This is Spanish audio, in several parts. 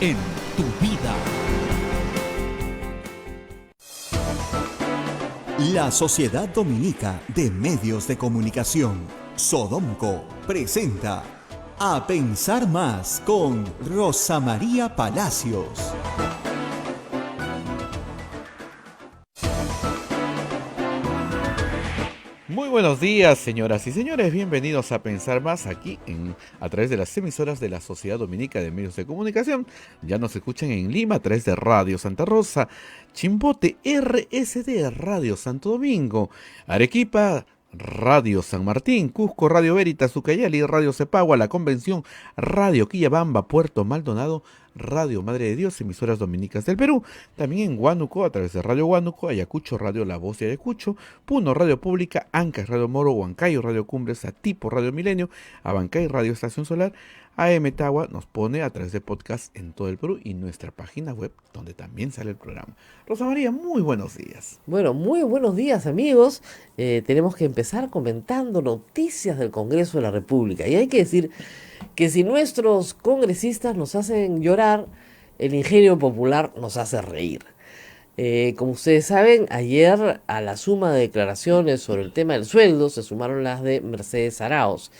en tu vida. La Sociedad Dominica de Medios de Comunicación, Sodomco, presenta A Pensar Más con Rosa María Palacios. Muy buenos días, señoras y señores. Bienvenidos a Pensar Más aquí a través de las emisoras de la Sociedad Dominica de Medios de Comunicación. Ya nos escuchan en Lima a través de Radio Santa Rosa, Chimbote, RSD, Radio Santo Domingo, Arequipa, Radio San Martín, Cusco, Radio Veritas, Ucayali, Radio Cepagua, La Convención, Radio Quillabamba, Puerto Maldonado, Radio Madre de Dios, emisoras dominicas del Perú, también en Huánuco a través de Radio Huánuco, Ayacucho, Radio La Voz de Ayacucho, Puno, Radio Pública, Ancash, Radio Moro, Huancayo, Radio Cumbres, Atipo, Radio Milenio, Abancay, Radio Estación Solar, AM Tagua nos pone a través de podcast en todo el Perú y nuestra página web donde también sale el programa. Rosa María, muy buenos días. Bueno, muy buenos días, amigos. Tenemos que empezar comentando noticias del Congreso de la República. Y hay que decir que si nuestros congresistas nos hacen llorar, el ingenio popular nos hace reír. Como ustedes saben, ayer a la suma de declaraciones sobre el tema del sueldo se sumaron las de Mercedes Arauz,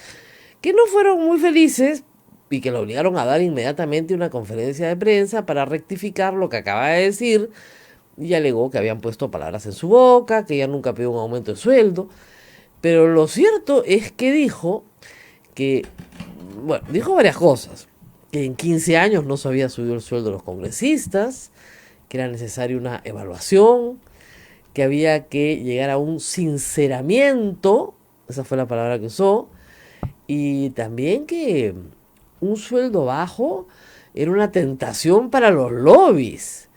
que no fueron muy felices y que la obligaron a dar inmediatamente una conferencia de prensa para rectificar lo que acaba de decir, y alegó que habían puesto palabras en su boca, que ella nunca pidió un aumento de sueldo. Pero lo cierto es que dijo varias cosas. Que en 15 años no se había subido el sueldo de los congresistas, que era necesaria una evaluación, que había que llegar a un sinceramiento, esa fue la palabra que usó, y también que un sueldo bajo era una tentación para los lobbies.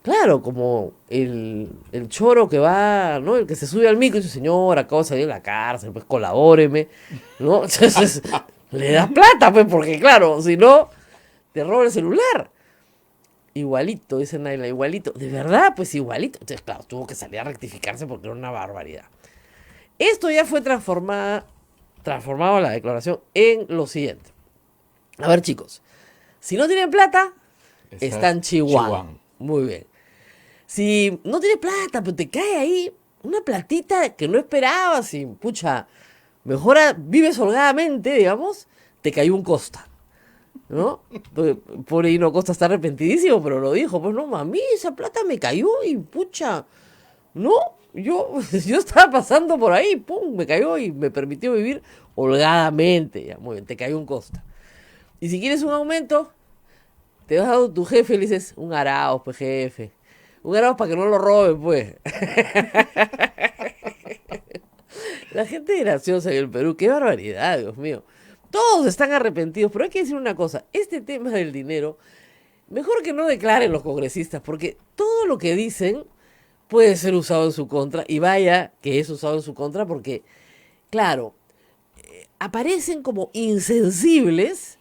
Claro, como el choro que va, ¿no? El que se sube al micro y dice, señor, acabo de salir de la cárcel, pues colabóreme, ¿no? Entonces, le das plata, pues, porque claro, si no, te roba el celular. Igualito, dice Naila, igualito. De verdad, pues igualito. Entonces, claro, tuvo que salir a rectificarse porque era una barbaridad. Esto ya fue transformado la declaración en lo siguiente. A ver, chicos, si no tienen plata, están chihuahua. Muy bien. Si no tienes plata, pero te cae ahí una platita que no esperabas y, pucha, mejor vives holgadamente, digamos, te cayó un Costa, ¿no? Pobre Hino Costa está arrepentidísimo, pero lo dijo, pues no, mami, esa plata me cayó y, pucha, no, yo estaba pasando por ahí, pum, me cayó y me permitió vivir holgadamente, ya, muy bien, te cayó un Costa. Y si quieres un aumento, te vas a tu jefe y le dices, un Arauz, pues jefe. Un Arauz para que no lo roben, pues. La gente es graciosa en el Perú, qué barbaridad, Dios mío. Todos están arrepentidos, pero hay que decir una cosa, este tema del dinero, mejor que no declaren los congresistas, porque todo lo que dicen puede ser usado en su contra, y vaya que es usado en su contra, porque, claro, aparecen como insensibles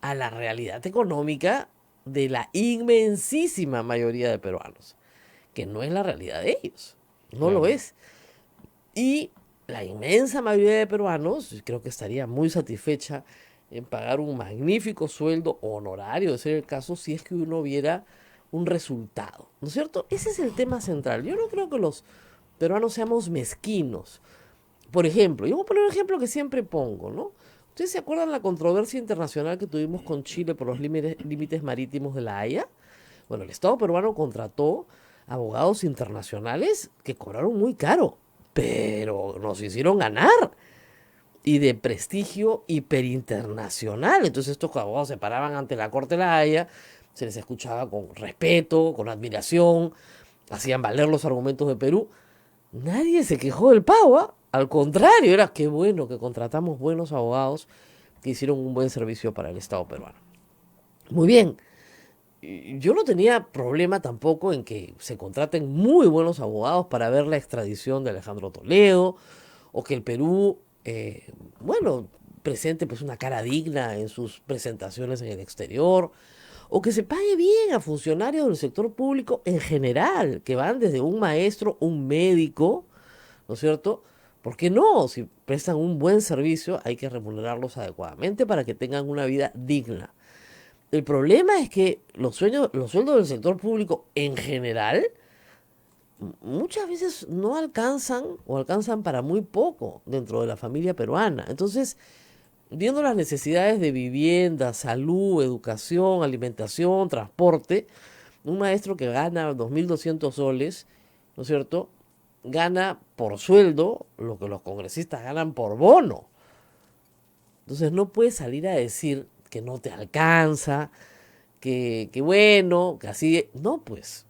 a la realidad económica de la inmensísima mayoría de peruanos, que no es la realidad de ellos, no lo es. Y la inmensa mayoría de peruanos creo que estaría muy satisfecha en pagar un magnífico sueldo honorario, de ser el caso, si es que uno viera un resultado, ¿no es cierto? Ese es el tema central. Yo no creo que los peruanos seamos mezquinos. Por ejemplo, yo voy a poner un ejemplo que siempre pongo, ¿no? ¿Ustedes se acuerdan la controversia internacional que tuvimos con Chile por los límites marítimos de la Haya? Bueno, el Estado peruano contrató abogados internacionales que cobraron muy caro, pero nos hicieron ganar. Y de prestigio hiperinternacional. Entonces estos abogados se paraban ante la Corte de la Haya, se les escuchaba con respeto, con admiración, hacían valer los argumentos de Perú. Nadie se quejó del pago, ¿eh? Al contrario, era qué bueno que contratamos buenos abogados que hicieron un buen servicio para el Estado peruano. Muy bien, yo no tenía problema tampoco en que se contraten muy buenos abogados para ver la extradición de Alejandro Toledo, o que el Perú, presente pues una cara digna en sus presentaciones en el exterior, o que se pague bien a funcionarios del sector público en general, que van desde un maestro, un médico, ¿no es cierto?, ¿por qué no? Si prestan un buen servicio, hay que remunerarlos adecuadamente para que tengan una vida digna. El problema es que los sueldos del sector público en general muchas veces no alcanzan o alcanzan para muy poco dentro de la familia peruana. Entonces, viendo las necesidades de vivienda, salud, educación, alimentación, transporte, un maestro que gana 2.200 soles, ¿no es cierto?, gana por sueldo lo que los congresistas ganan por bono. Entonces no puedes salir a decir que no te alcanza, que bueno, que así... No, pues.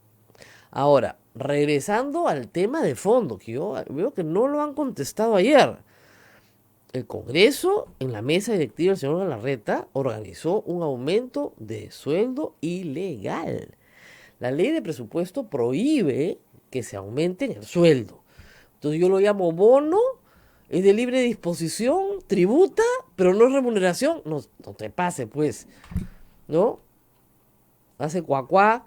Ahora, regresando al tema de fondo, que yo veo que no lo han contestado ayer. El Congreso, en la mesa directiva del señor Galarreta, organizó un aumento de sueldo ilegal. La ley de presupuesto prohíbe que se aumente el sueldo. Entonces yo lo llamo bono, es de libre disposición, tributa, pero no es remuneración. No, no te pase, pues, ¿no? Hace cuacuá,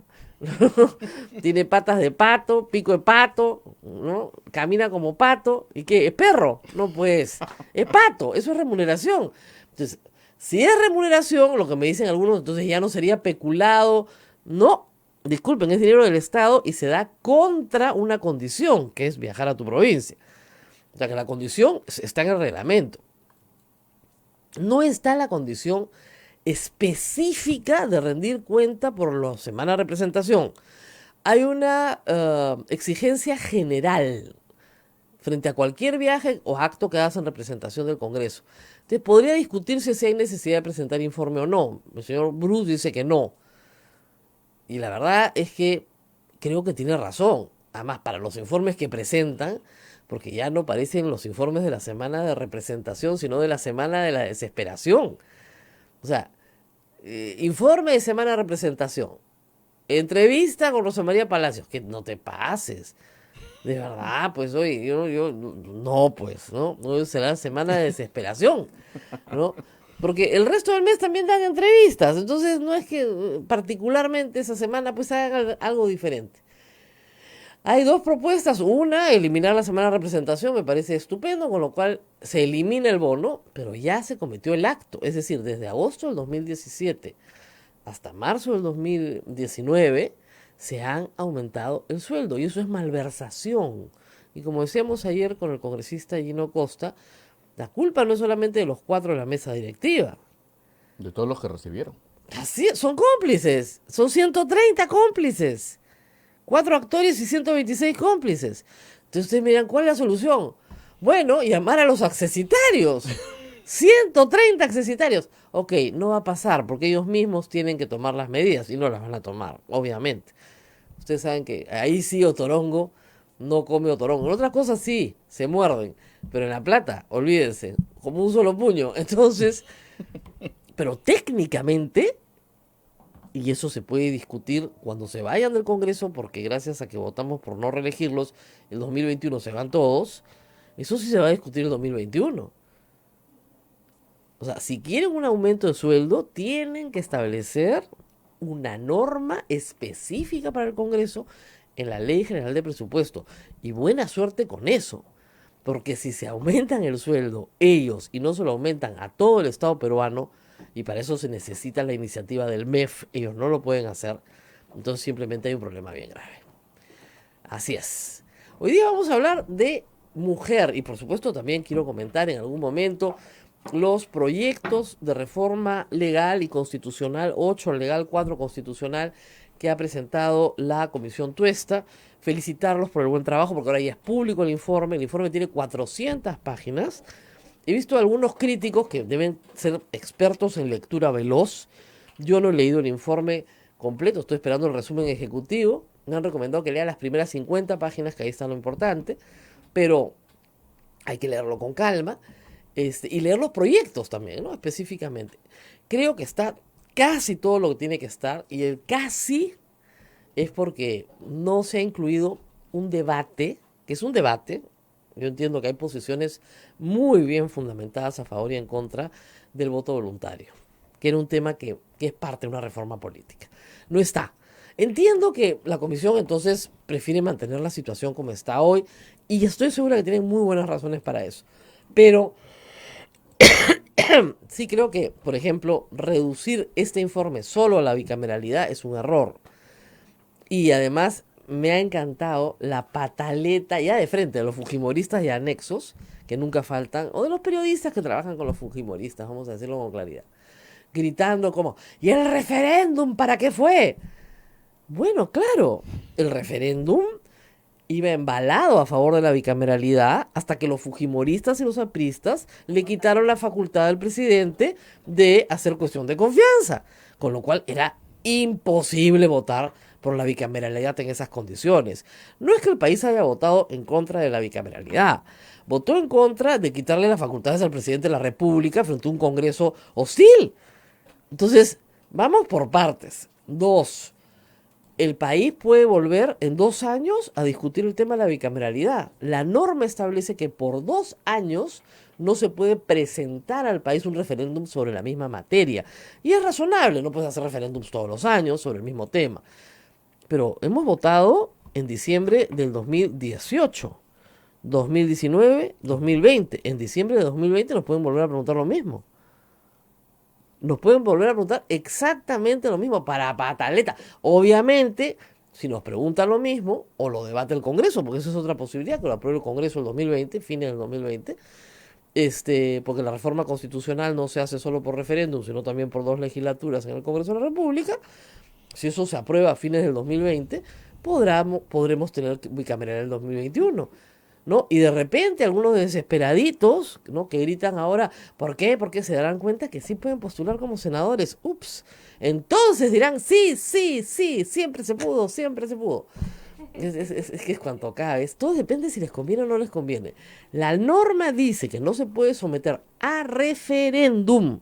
tiene patas de pato, pico de pato, ¿no? Camina como pato. ¿Y qué? ¿Es perro? No, pues, es pato, eso es remuneración. Entonces, si es remuneración, lo que me dicen algunos, entonces ya no sería peculado. No, disculpen, es dinero del Estado y se da contra una condición, que es viajar a tu provincia. O sea, que la condición está en el reglamento. No está la condición específica de rendir cuenta por la semana de representación. Hay una exigencia general frente a cualquier viaje o acto que hagas en representación del Congreso. Entonces, podría discutirse si hay necesidad de presentar informe o no. El señor Bruce dice que no. Y la verdad es que creo que tiene razón. Además, para los informes que presentan, porque ya no parecen los informes de la semana de representación, sino de la semana de la desesperación. O sea, informe de semana de representación, entrevista con Rosa María Palacios, que no te pases. De verdad, pues, oye, no, pues, ¿no? No será semana de desesperación, ¿no? Porque el resto del mes también dan entrevistas, entonces no es que particularmente esa semana pues hagan algo diferente. Hay dos propuestas. Una, eliminar la semana de representación, me parece estupendo, con lo cual se elimina el bono, pero ya se cometió el acto. Es decir, desde agosto del 2017 hasta marzo del 2019 se han aumentado el sueldo y eso es malversación. Y como decíamos ayer con el congresista Gino Costa, la culpa no es solamente de los 4 de la mesa directiva. De todos los que recibieron. Así, son cómplices, son 130 cómplices. 4 actores y 126 cómplices. Entonces ustedes miran, ¿cuál es la solución? Bueno, llamar a los accesitarios. 130 accesitarios. Ok, no va a pasar porque ellos mismos tienen que tomar las medidas y no las van a tomar, obviamente. Ustedes saben que ahí sí Otorongo no come Otorongo. En otras cosas sí, se muerden. Pero en la plata, olvídense, como un solo puño. Entonces, pero técnicamente... Y eso se puede discutir cuando se vayan del Congreso, porque gracias a que votamos por no reelegirlos, el 2021 se van todos. Eso sí se va a discutir el 2021. O sea, si quieren un aumento de sueldo, tienen que establecer una norma específica para el Congreso en la Ley General de Presupuesto. Y buena suerte con eso. Porque si se aumentan el sueldo ellos y no se lo aumentan a todo el Estado peruano, y para eso se necesita la iniciativa del MEF, ellos no lo pueden hacer, entonces simplemente hay un problema bien grave. Así es. Hoy día vamos a hablar de mujer y por supuesto también quiero comentar en algún momento los proyectos de reforma legal y constitucional, 8 legal, 4 constitucional, que ha presentado la Comisión Tuesta. Felicitarlos por el buen trabajo porque ahora ya es público el informe tiene 400 páginas. He visto algunos críticos que deben ser expertos en lectura veloz. Yo no he leído el informe completo, estoy esperando el resumen ejecutivo. Me han recomendado que lea las primeras 50 páginas, que ahí está lo importante, pero hay que leerlo con calma y leer los proyectos también, ¿no? Específicamente. Creo que está casi todo lo que tiene que estar, y el casi es porque no se ha incluido un debate, que es un debate. Yo entiendo que hay posiciones muy bien fundamentadas a favor y en contra del voto voluntario, que era un tema que es parte de una reforma política. No está. Entiendo que la comisión entonces prefiere mantener la situación como está hoy y estoy segura que tienen muy buenas razones para eso. Pero Sí creo que, por ejemplo, reducir este informe solo a la bicameralidad es un error. Y además me ha encantado la pataleta ya de frente de los fujimoristas y anexos, que nunca faltan, o de los periodistas que trabajan con los fujimoristas, vamos a decirlo con claridad, gritando como, ¿y el referéndum para qué fue? Bueno, claro, el referéndum iba embalado a favor de la bicameralidad hasta que los fujimoristas y los apristas le quitaron la facultad al presidente de hacer cuestión de confianza, con lo cual era imposible votar por la bicameralidad en esas condiciones. No es que el país haya votado en contra de la bicameralidad, votó en contra de quitarle las facultades al presidente de la República frente a un Congreso hostil. Entonces, vamos por partes. Dos, el país puede volver en 2 años a discutir el tema de la bicameralidad. La norma establece que por 2 años no se puede presentar al país un referéndum sobre la misma materia. Y es razonable, no puedes hacer referéndums todos los años sobre el mismo tema. Pero hemos votado en diciembre del 2018, 2019, 2020. En diciembre de 2020 nos pueden volver a preguntar lo mismo. Nos pueden volver a preguntar exactamente lo mismo para pataleta. Obviamente, si nos preguntan lo mismo, o lo debate el Congreso, porque esa es otra posibilidad, que lo apruebe el Congreso el 2020, fines del 2020, porque la reforma constitucional no se hace solo por referéndum, sino también por 2 legislaturas en el Congreso de la República. Si eso se aprueba a fines del 2020, podremos tener bicameral en el 2021. ¿No? Y de repente algunos desesperaditos, ¿no? Que gritan ahora, ¿por qué? Porque se darán cuenta que sí pueden postular como senadores. Ups. Entonces dirán, sí, sí, sí, siempre se pudo, siempre se pudo. Es que es cuanto cabe. Todo depende si les conviene o no les conviene. La norma dice que no se puede someter a referéndum,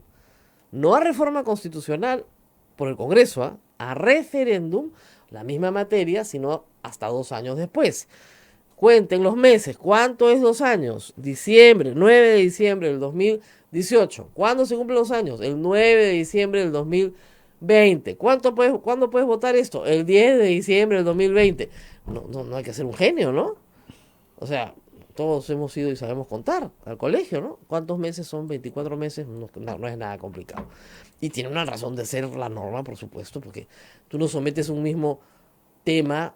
no a reforma constitucional por el Congreso, ¿eh? A referéndum, la misma materia, sino hasta 2 años después. Cuenten los meses. ¿Cuánto es 2 años? Diciembre, 9 de diciembre del 2018. ¿Cuándo se cumplen los años? El 9 de diciembre del 2020. ¿Cuándo puedes votar esto? El 10 de diciembre del 2020. No hay que ser un genio, ¿no? O sea, todos hemos ido y sabemos contar al colegio, ¿no? ¿Cuántos meses son? 24 meses. No es nada complicado. Y tiene una razón de ser la norma, por supuesto, porque tú no sometes un mismo tema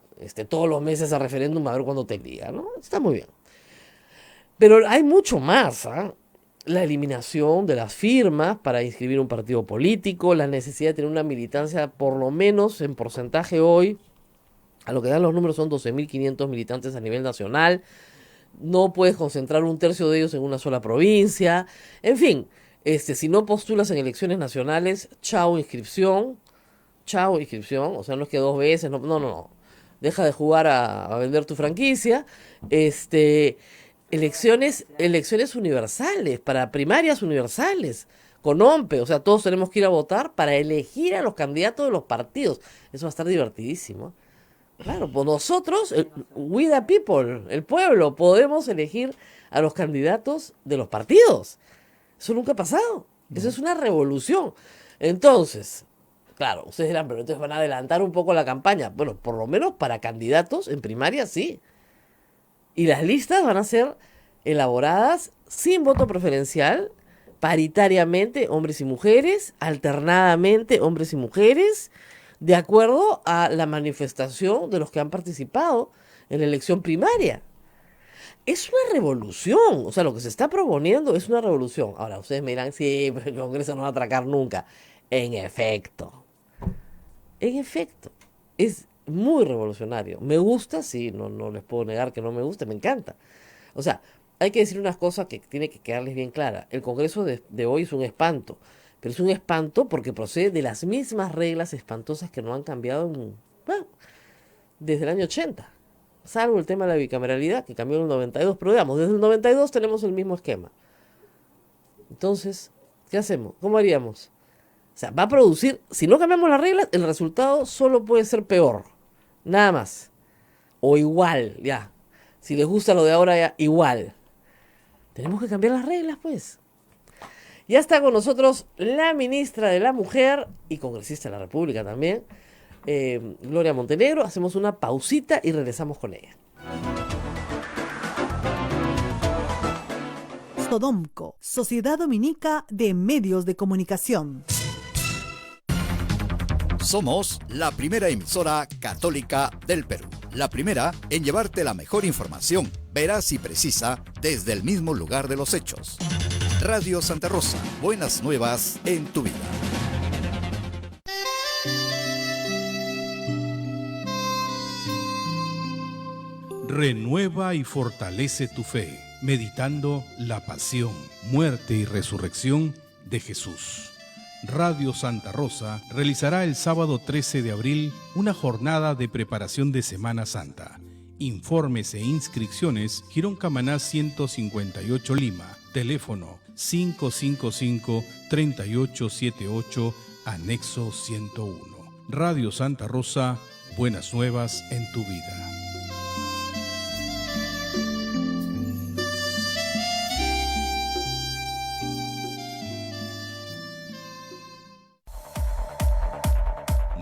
todos los meses a referéndum a ver cuándo te liga, ¿no? Está muy bien. Pero hay mucho más, ¿eh? La eliminación de las firmas para inscribir un partido político, la necesidad de tener una militancia, por lo menos en porcentaje hoy, a lo que dan los números son 12.500 militantes a nivel nacional. No puedes concentrar 1/3 de ellos en una sola provincia. En fin, si no postulas en elecciones nacionales, chao inscripción, o sea, no es que 2 veces, no. Deja de jugar a vender tu franquicia. Elecciones universales, para primarias universales, con OMPE, o sea, todos tenemos que ir a votar para elegir a los candidatos de los partidos. Eso va a estar divertidísimo. Claro, pues nosotros, we the people, el pueblo, podemos elegir a los candidatos de los partidos. Eso nunca ha pasado. Eso es una revolución. Entonces, claro, ustedes dirán, pero entonces van a adelantar un poco la campaña. Bueno, por lo menos para candidatos en primaria sí. Y las listas van a ser elaboradas sin voto preferencial, paritariamente hombres y mujeres, alternadamente hombres y mujeres, de acuerdo a la manifestación de los que han participado en la elección primaria. Es una revolución, o sea, lo que se está proponiendo es una revolución. Ahora, ustedes me dirán, sí, pero el Congreso no va a atracar nunca. En efecto, es muy revolucionario. Me gusta, sí, no les puedo negar que no me gusta, me encanta. O sea, hay que decir unas cosas que tiene que quedarles bien claras. El Congreso de hoy es un espanto, pero es un espanto porque procede de las mismas reglas espantosas que no han cambiado desde el año 80. Salvo el tema de la bicameralidad, que cambió en el 92, pero digamos, desde el 92 tenemos el mismo esquema. Entonces, ¿qué hacemos? ¿Cómo haríamos? O sea, va a producir, si no cambiamos las reglas, el resultado solo puede ser peor. Nada más. O igual, ya. Si les gusta lo de ahora, ya, igual. Tenemos que cambiar las reglas, pues. Ya está con nosotros la ministra de la Mujer y congresista de la República también, Gloria Montenegro. Hacemos una pausita y regresamos con ella. Sodomco, Sociedad Dominica de Medios de Comunicación. Somos la primera emisora católica del Perú. La primera en llevarte la mejor información, veraz y precisa, desde el mismo lugar de los hechos. Radio Santa Rosa, buenas nuevas en tu vida. Renueva y fortalece tu fe, meditando la pasión, muerte y resurrección de Jesús. Radio Santa Rosa realizará el sábado 13 de abril una jornada de preparación de Semana Santa. Informes e inscripciones, Girón Camaná 158 Lima, teléfono 555-3878, anexo 101. Radio Santa Rosa, buenas nuevas en tu vida.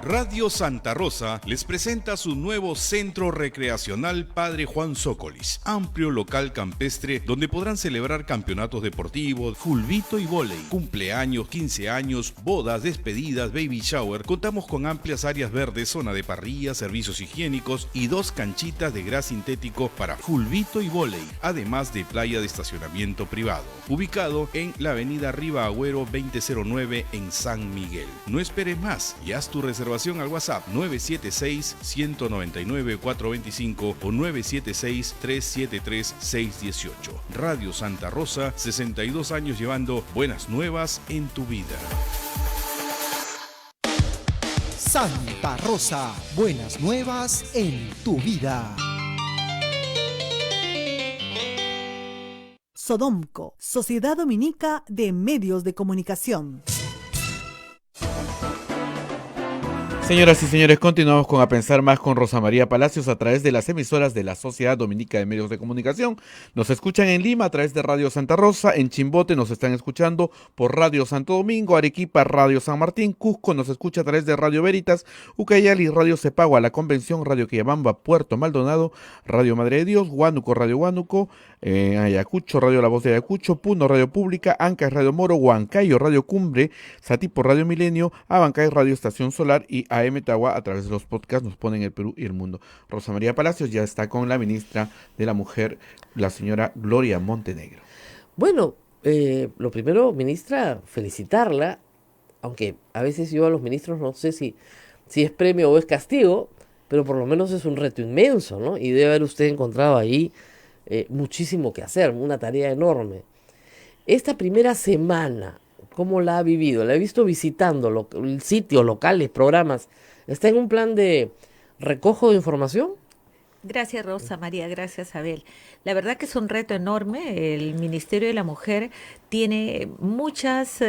Radio Santa Rosa les presenta su nuevo Centro Recreacional Padre Juan Zócolis, amplio local campestre donde podrán celebrar campeonatos deportivos, fulbito y vóley, cumpleaños, 15 años, bodas, despedidas, baby shower. Contamos con amplias áreas verdes, zona de parrilla, servicios higiénicos y 2 canchitas de gras sintético para fulbito y vóley, además de playa de estacionamiento privado. Ubicado en la avenida Riva Agüero 2009 en San Miguel. No esperes más y haz tu reservación al WhatsApp 976-199-425 o 976-373-618. Radio Santa Rosa, 62 años llevando buenas nuevas en tu vida. Santa Rosa, buenas nuevas en tu vida. Sodomco, Sociedad Dominica de Medios de Comunicación. Señoras y señores, continuamos con A Pensar Más con Rosa María Palacios a través de las emisoras de la Sociedad Dominica de Medios de Comunicación. Nos escuchan en Lima a través de Radio Santa Rosa, en Chimbote nos están escuchando por Radio Santo Domingo, Arequipa, Radio San Martín, Cusco nos escucha a través de Radio Veritas, Ucayali, Radio Cepagua, La Convención, Radio Quillabamba, Puerto Maldonado, Radio Madre de Dios, Huánuco, Radio Huánuco, Ayacucho, Radio La Voz de Ayacucho, Puno, Radio Pública, Ancash, Radio Moro, Huancayo, Radio Cumbre, Satipo, Radio Milenio, Abancay, Radio Estación Solar y AM Tagua a través de los podcasts nos ponen el Perú y el mundo. Rosa María Palacios ya está con la ministra de la Mujer, la señora Gloria Montenegro. Bueno, lo primero, ministra, felicitarla, aunque a veces yo a los ministros no sé si es premio o es castigo, pero por lo menos es un reto inmenso, ¿no? Y debe haber usted encontrado ahí muchísimo que hacer, una tarea enorme. Esta primera semana, ¿cómo la ha vivido? La he visto visitando el sitio, locales, programas. ¿Está en un plan de recojo de información? Gracias, Rosa María, gracias, Abel. La verdad que es un reto enorme. El Ministerio de la Mujer tiene muchas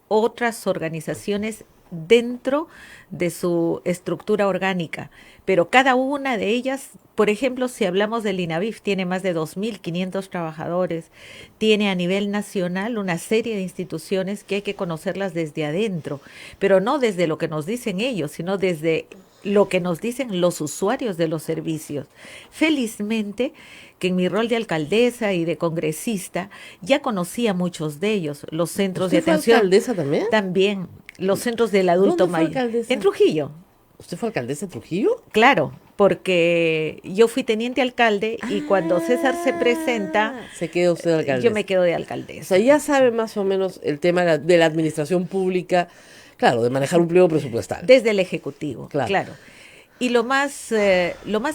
otras organizaciones dentro de su estructura orgánica, pero cada una de ellas, por ejemplo, si hablamos del INAVIF, tiene más de 2.500 trabajadores, tiene a nivel nacional una serie de instituciones que hay que conocerlas desde adentro, pero no desde lo que nos dicen ellos, sino desde lo que nos dicen los usuarios de los servicios. Felizmente, que en mi rol de alcaldesa y de congresista ya conocía muchos de ellos, los centros de atención. ¿Usted fue alcaldesa también? También, los centros del adulto mayor. En Trujillo. ¿Usted fue alcaldesa de Trujillo? Claro, porque yo fui teniente alcalde y cuando César se presenta... Se quedó usted de alcaldesa. Yo me quedo de alcaldesa. O sea, ya sabe más o menos el tema de la administración pública, claro, de manejar un pliego presupuestal. Desde el Ejecutivo, claro. Y lo más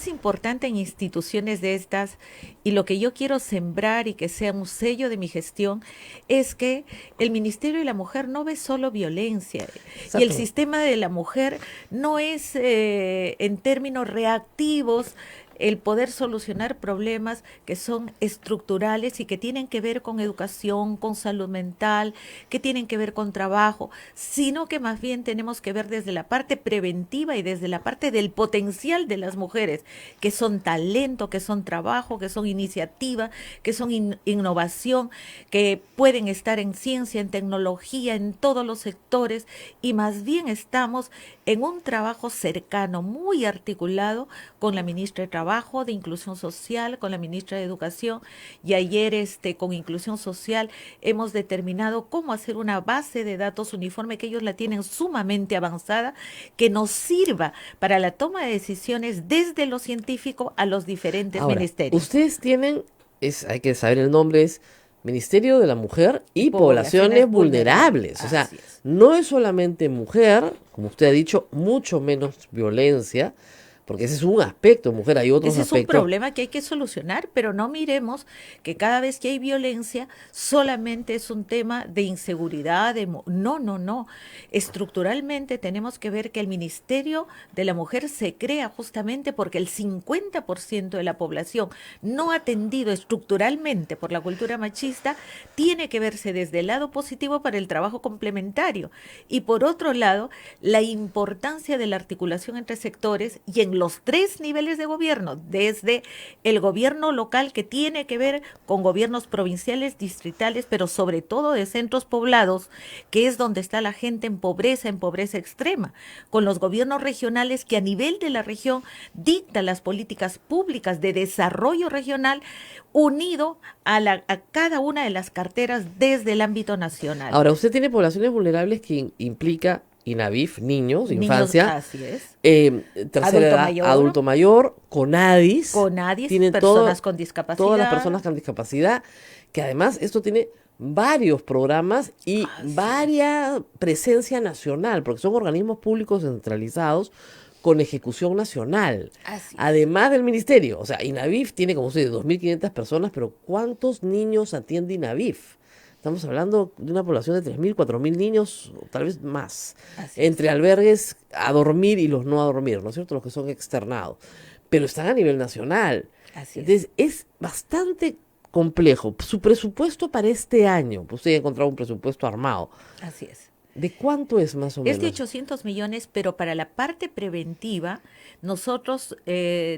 importante en instituciones de estas, y lo que yo quiero sembrar y que sea un sello de mi gestión, es que el Ministerio de la Mujer no ve solo violencia. Exacto. Y el sistema de la mujer no es en términos reactivos el poder solucionar problemas que son estructurales y que tienen que ver con educación, con salud mental, que tienen que ver con trabajo, sino que más bien tenemos que ver desde la parte preventiva y desde la parte del potencial de las mujeres, que son talento, que son trabajo, que son iniciativa, que son innovación, que pueden estar en ciencia, en tecnología, en todos los sectores, y más bien estamos en un trabajo cercano, muy articulado con la ministra de Trabajo, trabajo de inclusión social con la ministra de Educación y ayer con inclusión social hemos determinado cómo hacer una base de datos uniforme que ellos la tienen sumamente avanzada, que nos sirva para la toma de decisiones desde lo científico a los diferentes Ahora, ministerios. ustedes tienen, hay que saber el nombre, es Ministerio de la Mujer y Poblaciones Vulnerables. O sea, Así es. no es solamente mujer, como usted ha dicho, mucho menos violencia, porque ese es un aspecto, mujer, hay otros Ese es un aspectos. problema que hay que solucionar, pero no miremos que cada vez que hay violencia solamente es un tema de inseguridad, no. Estructuralmente tenemos que ver que el Ministerio de la Mujer se crea justamente porque el 50% de la población no atendido estructuralmente por la cultura machista tiene que verse desde el lado positivo para el trabajo complementario. Y por otro lado, la importancia de la articulación entre sectores y en los 3 niveles de gobierno, desde el gobierno local que tiene que ver con gobiernos provinciales, distritales, pero sobre todo de centros poblados, que es donde está la gente en pobreza extrema, con los gobiernos regionales que a nivel de la región dictan las políticas públicas de desarrollo regional unido a cada una de las carteras desde el ámbito nacional. Ahora, usted tiene poblaciones vulnerables que implica INAVIF, niños, infancia, Así es. tercera Adulto edad, mayor. adulto mayor, CONADIS, tiene personas con discapacidad. todas las personas con discapacidad, que además esto tiene varios programas y varia presencia nacional, porque son organismos públicos centralizados con ejecución nacional, Así es. además del ministerio. O sea, INAVIF tiene como usted 2.500 personas, pero ¿cuántos niños atiende INAVIF? Estamos hablando de una población de 3.000, 4.000 niños, o tal vez más, Así es. entre albergues a dormir y los no a dormir, ¿no es cierto? Los que son externados, pero están a nivel nacional. Así es. Entonces, es bastante complejo. Su presupuesto para este año, pues usted ha encontrado un presupuesto armado. Así es. ¿De cuánto es más o Es menos? de 800 millones, pero para la parte preventiva nosotros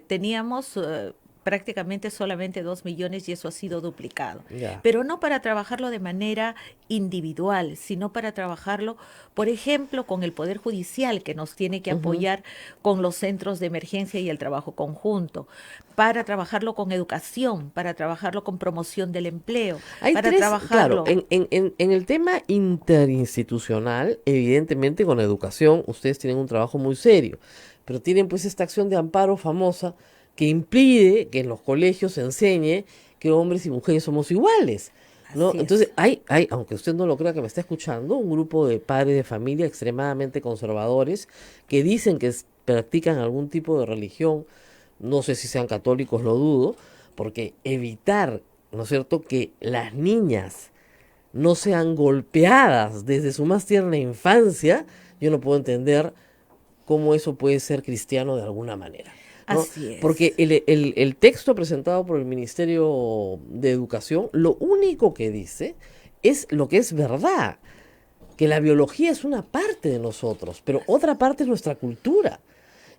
teníamos prácticamente solamente 2 millones y eso ha sido duplicado. Ya. Pero no para trabajarlo de manera individual, sino para trabajarlo, por ejemplo, con el Poder Judicial, que nos tiene que apoyar con los centros de emergencia y el trabajo conjunto, para trabajarlo con educación, para trabajarlo con promoción del empleo, Hay para tres, trabajarlo... claro, en el tema interinstitucional, evidentemente con educación, ustedes tienen un trabajo muy serio, pero tienen pues esta acción de amparo famosa que impide que en los colegios se enseñe que hombres y mujeres somos iguales, ¿no? Así es. Entonces, hay, aunque usted no lo crea que me está escuchando, un grupo de padres de familia extremadamente conservadores que dicen que practican algún tipo de religión, no sé si sean católicos, lo dudo, porque evitar, ¿no es cierto?, que las niñas no sean golpeadas desde su más tierna infancia, yo no puedo entender cómo eso puede ser cristiano de alguna manera, ¿no? Así es. Porque el texto presentado por el Ministerio de Educación, lo único que dice es lo que es verdad, que la biología es una parte de nosotros, pero otra parte es nuestra cultura.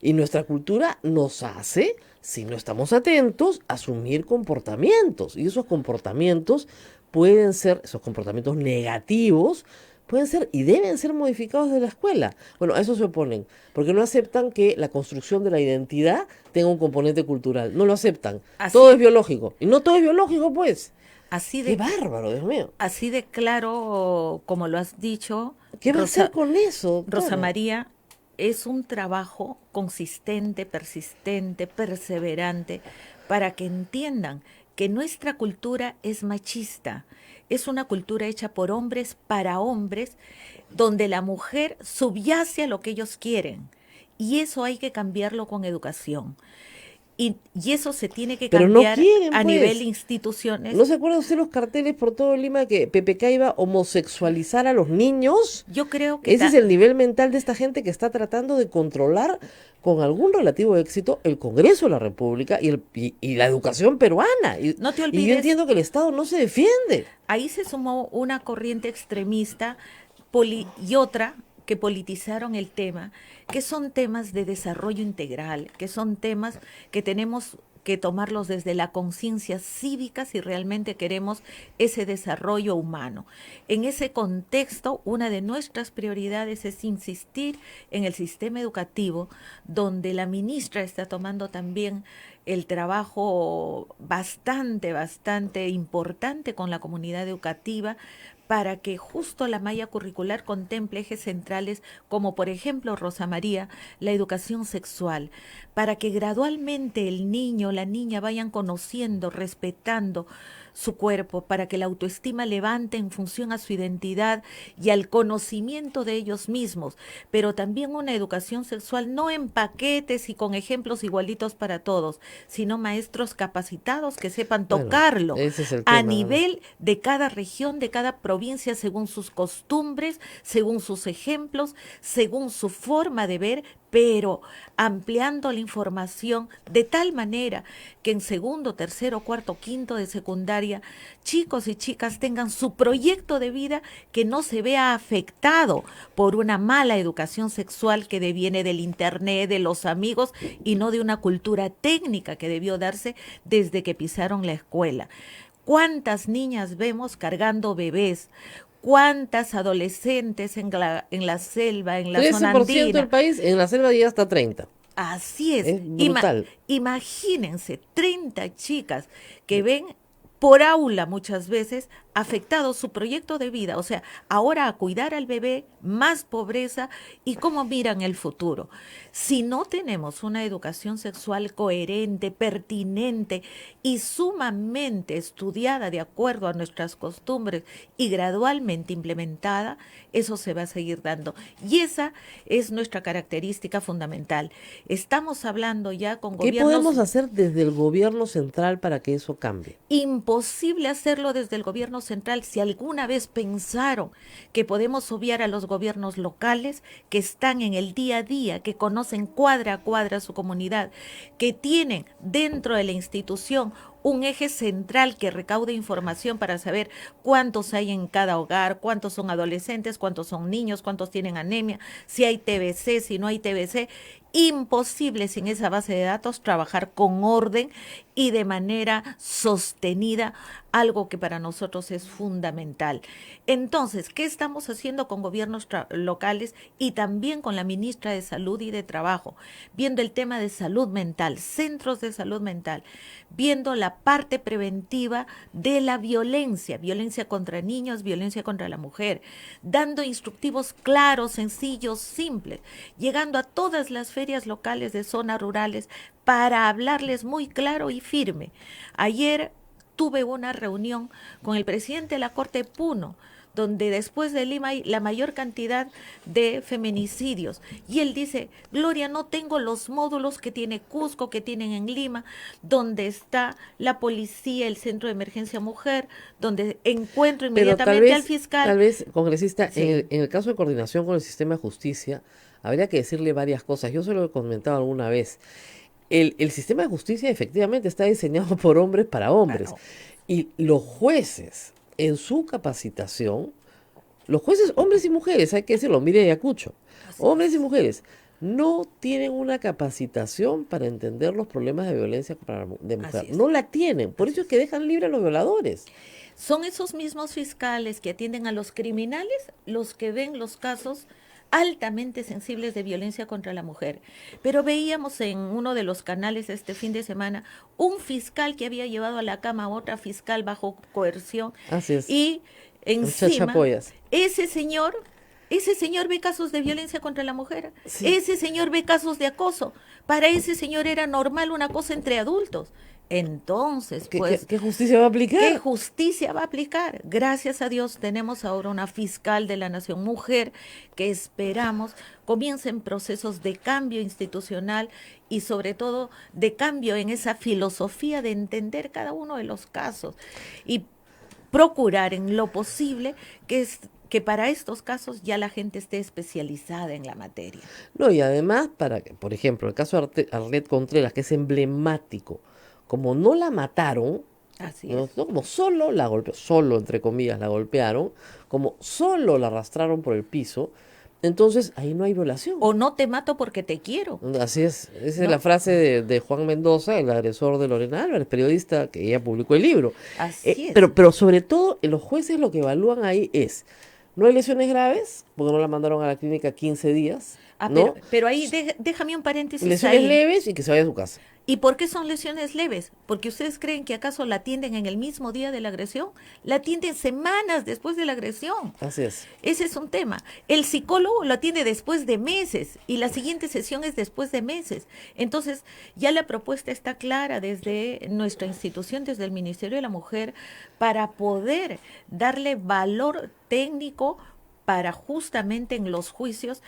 Y nuestra cultura nos hace, si no estamos atentos, asumir comportamientos. Y esos comportamientos pueden ser, esos comportamientos negativos, pueden ser y deben ser modificados de la escuela. Bueno, a eso se oponen, porque no aceptan que la construcción de la identidad tenga un componente cultural. No lo aceptan. Así- Todo es biológico. Y no todo es biológico, pues. Así Qué de, bárbaro, Dios mío. así de claro, como lo has dicho, ¿Qué va a Rosa- hacer con eso? Rosa doctora? María, es un trabajo consistente, persistente, perseverante, para que entiendan que nuestra cultura es machista, es una cultura hecha por hombres para hombres, donde la mujer subyace a lo que ellos quieren, y eso hay que cambiarlo con educación. Y eso se tiene que Pero no cambiar quieren, a pues. nivel instituciones. ¿No se acuerda usted los carteles por todo Lima que PPK iba a homosexualizar a los niños? Yo creo que Ese es el nivel mental de esta gente que está tratando de controlar con algún relativo éxito el Congreso de la República y la educación peruana. No te Y yo olvides- entiendo que el Estado no se defiende. Ahí se sumó una corriente extremista y otra que politizaron el tema, que son temas de desarrollo integral, que son temas que tenemos que tomarlos desde la conciencia cívica si realmente queremos ese desarrollo humano. En ese contexto, una de nuestras prioridades es insistir en el sistema educativo, donde la ministra está tomando también el trabajo bastante importante con la comunidad educativa, para que justo la malla curricular contemple ejes centrales como, por ejemplo, Rosa María, la educación sexual, para que gradualmente el niño, la niña vayan conociendo, respetando su cuerpo, para que la autoestima levante en función a su identidad y al conocimiento de ellos mismos, pero también una educación sexual no en paquetes y con ejemplos igualitos para todos, sino maestros capacitados que sepan tocarlo ese es el a tema, nivel de cada región, de cada provincia, según sus costumbres, según sus ejemplos, según su forma de ver, pero ampliando la información de tal manera que en segundo, tercero, cuarto, quinto de secundaria, chicos y chicas tengan su proyecto de vida que no se vea afectado por una mala educación sexual que deviene del internet, de los amigos y no de una cultura técnica que debió darse desde que pisaron la escuela. ¿Cuántas niñas vemos cargando bebés? ¿Cuántas adolescentes en la selva, en la zona 13% andina? del país, en la selva llega hasta 30%. Así es. Es brutal. Imagínense 30 chicas que ven por aula muchas veces afectado su proyecto de vida, o sea, ahora a cuidar al bebé, más pobreza y cómo miran el futuro. Si no tenemos una educación sexual coherente, pertinente y sumamente estudiada de acuerdo a nuestras costumbres y gradualmente implementada, eso se va a seguir dando. Y esa es nuestra característica fundamental. Estamos hablando ya con ¿Qué gobiernos... podemos hacer desde el gobierno central para que eso cambie? Imposible hacerlo desde el gobierno central. Si alguna vez pensaron que podemos obviar a los gobiernos locales que están en el día a día, que conocen cuadra a cuadra su comunidad, que tienen dentro de la institución un eje central que recaude información para saber cuántos hay en cada hogar, cuántos son adolescentes, cuántos son niños, cuántos tienen anemia, si hay TBC, si no hay TBC. Imposible sin esa base de datos trabajar con orden y de manera sostenida, algo que para nosotros es fundamental. Entonces, ¿qué estamos haciendo con gobiernos locales y también con la ministra de Salud y de Trabajo? Viendo el tema de salud mental, centros de salud mental, viendo la parte preventiva de la violencia contra niños, violencia contra la mujer, dando instructivos claros, sencillos, simples, llegando a todas las ferias locales de zonas rurales para hablarles muy claro y firme. Ayer tuve una reunión con el presidente de la Corte Puno, donde después de Lima hay la mayor cantidad de feminicidios. Y él dice, Gloria, no tengo los módulos que tiene Cusco, que tienen en Lima, donde está la policía, el Centro de Emergencia Mujer, donde encuentro inmediatamente al fiscal. Tal vez, congresista, Sí. en el caso de coordinación con el sistema de justicia, habría que decirle varias cosas. Yo se lo he comentado alguna vez. El sistema de justicia efectivamente está diseñado por hombres para hombres. Claro. Y los jueces, en su capacitación, los jueces, hombres y mujeres, hay que decirlo, mire Ayacucho, hombres y mujeres, no tienen una capacitación para entender los problemas de violencia de mujer. Así es. No la tienen. Por eso es que dejan libre a los violadores. Son esos mismos fiscales que atienden a los criminales los que ven los casos altamente sensibles de violencia contra la mujer. Pero veíamos en uno de los canales este fin de semana un fiscal que había llevado a la cama a otra fiscal bajo coerción Así es. y Muchacha encima pollas. ese señor ve casos de violencia contra la mujer, Sí. ese señor ve casos de acoso. Para ese señor era normal una cosa entre adultos. Entonces, pues, ¿Qué justicia va a aplicar? ¿qué justicia va a aplicar? Gracias a Dios tenemos ahora una fiscal de la nación mujer que esperamos comiencen procesos de cambio institucional y sobre todo de cambio en esa filosofía de entender cada uno de los casos y procurar en lo posible que para estos casos ya la gente esté especializada en la materia. No, y además, por ejemplo, el caso de Arlet Contreras, que es emblemático, como no la mataron, Así ¿no? es. Como solo la golpearon, solo entre comillas la golpearon, como solo la arrastraron por el piso, entonces ahí no hay violación. O no te mato porque te quiero. Así es, esa ¿No? es la frase de Juan Mendoza, el agresor de Lorena Álvarez, periodista que ella publicó el libro. Así es. Pero sobre todo, los jueces lo que evalúan ahí es, no hay lesiones graves, porque no la mandaron a la clínica 15 días, ¿no? Pero ahí déjame un paréntesis Lesiones ahí. leves y que se vaya a su casa. ¿Y por qué son lesiones leves? ¿Porque ustedes creen que acaso la atienden en el mismo día de la agresión? La atienden semanas después de la agresión. Así es. Ese es un tema. El psicólogo lo atiende después de meses y la siguiente sesión es después de meses. Entonces, ya la propuesta está clara desde nuestra institución, desde el Ministerio de la Mujer, para poder darle valor técnico para justamente en los juicios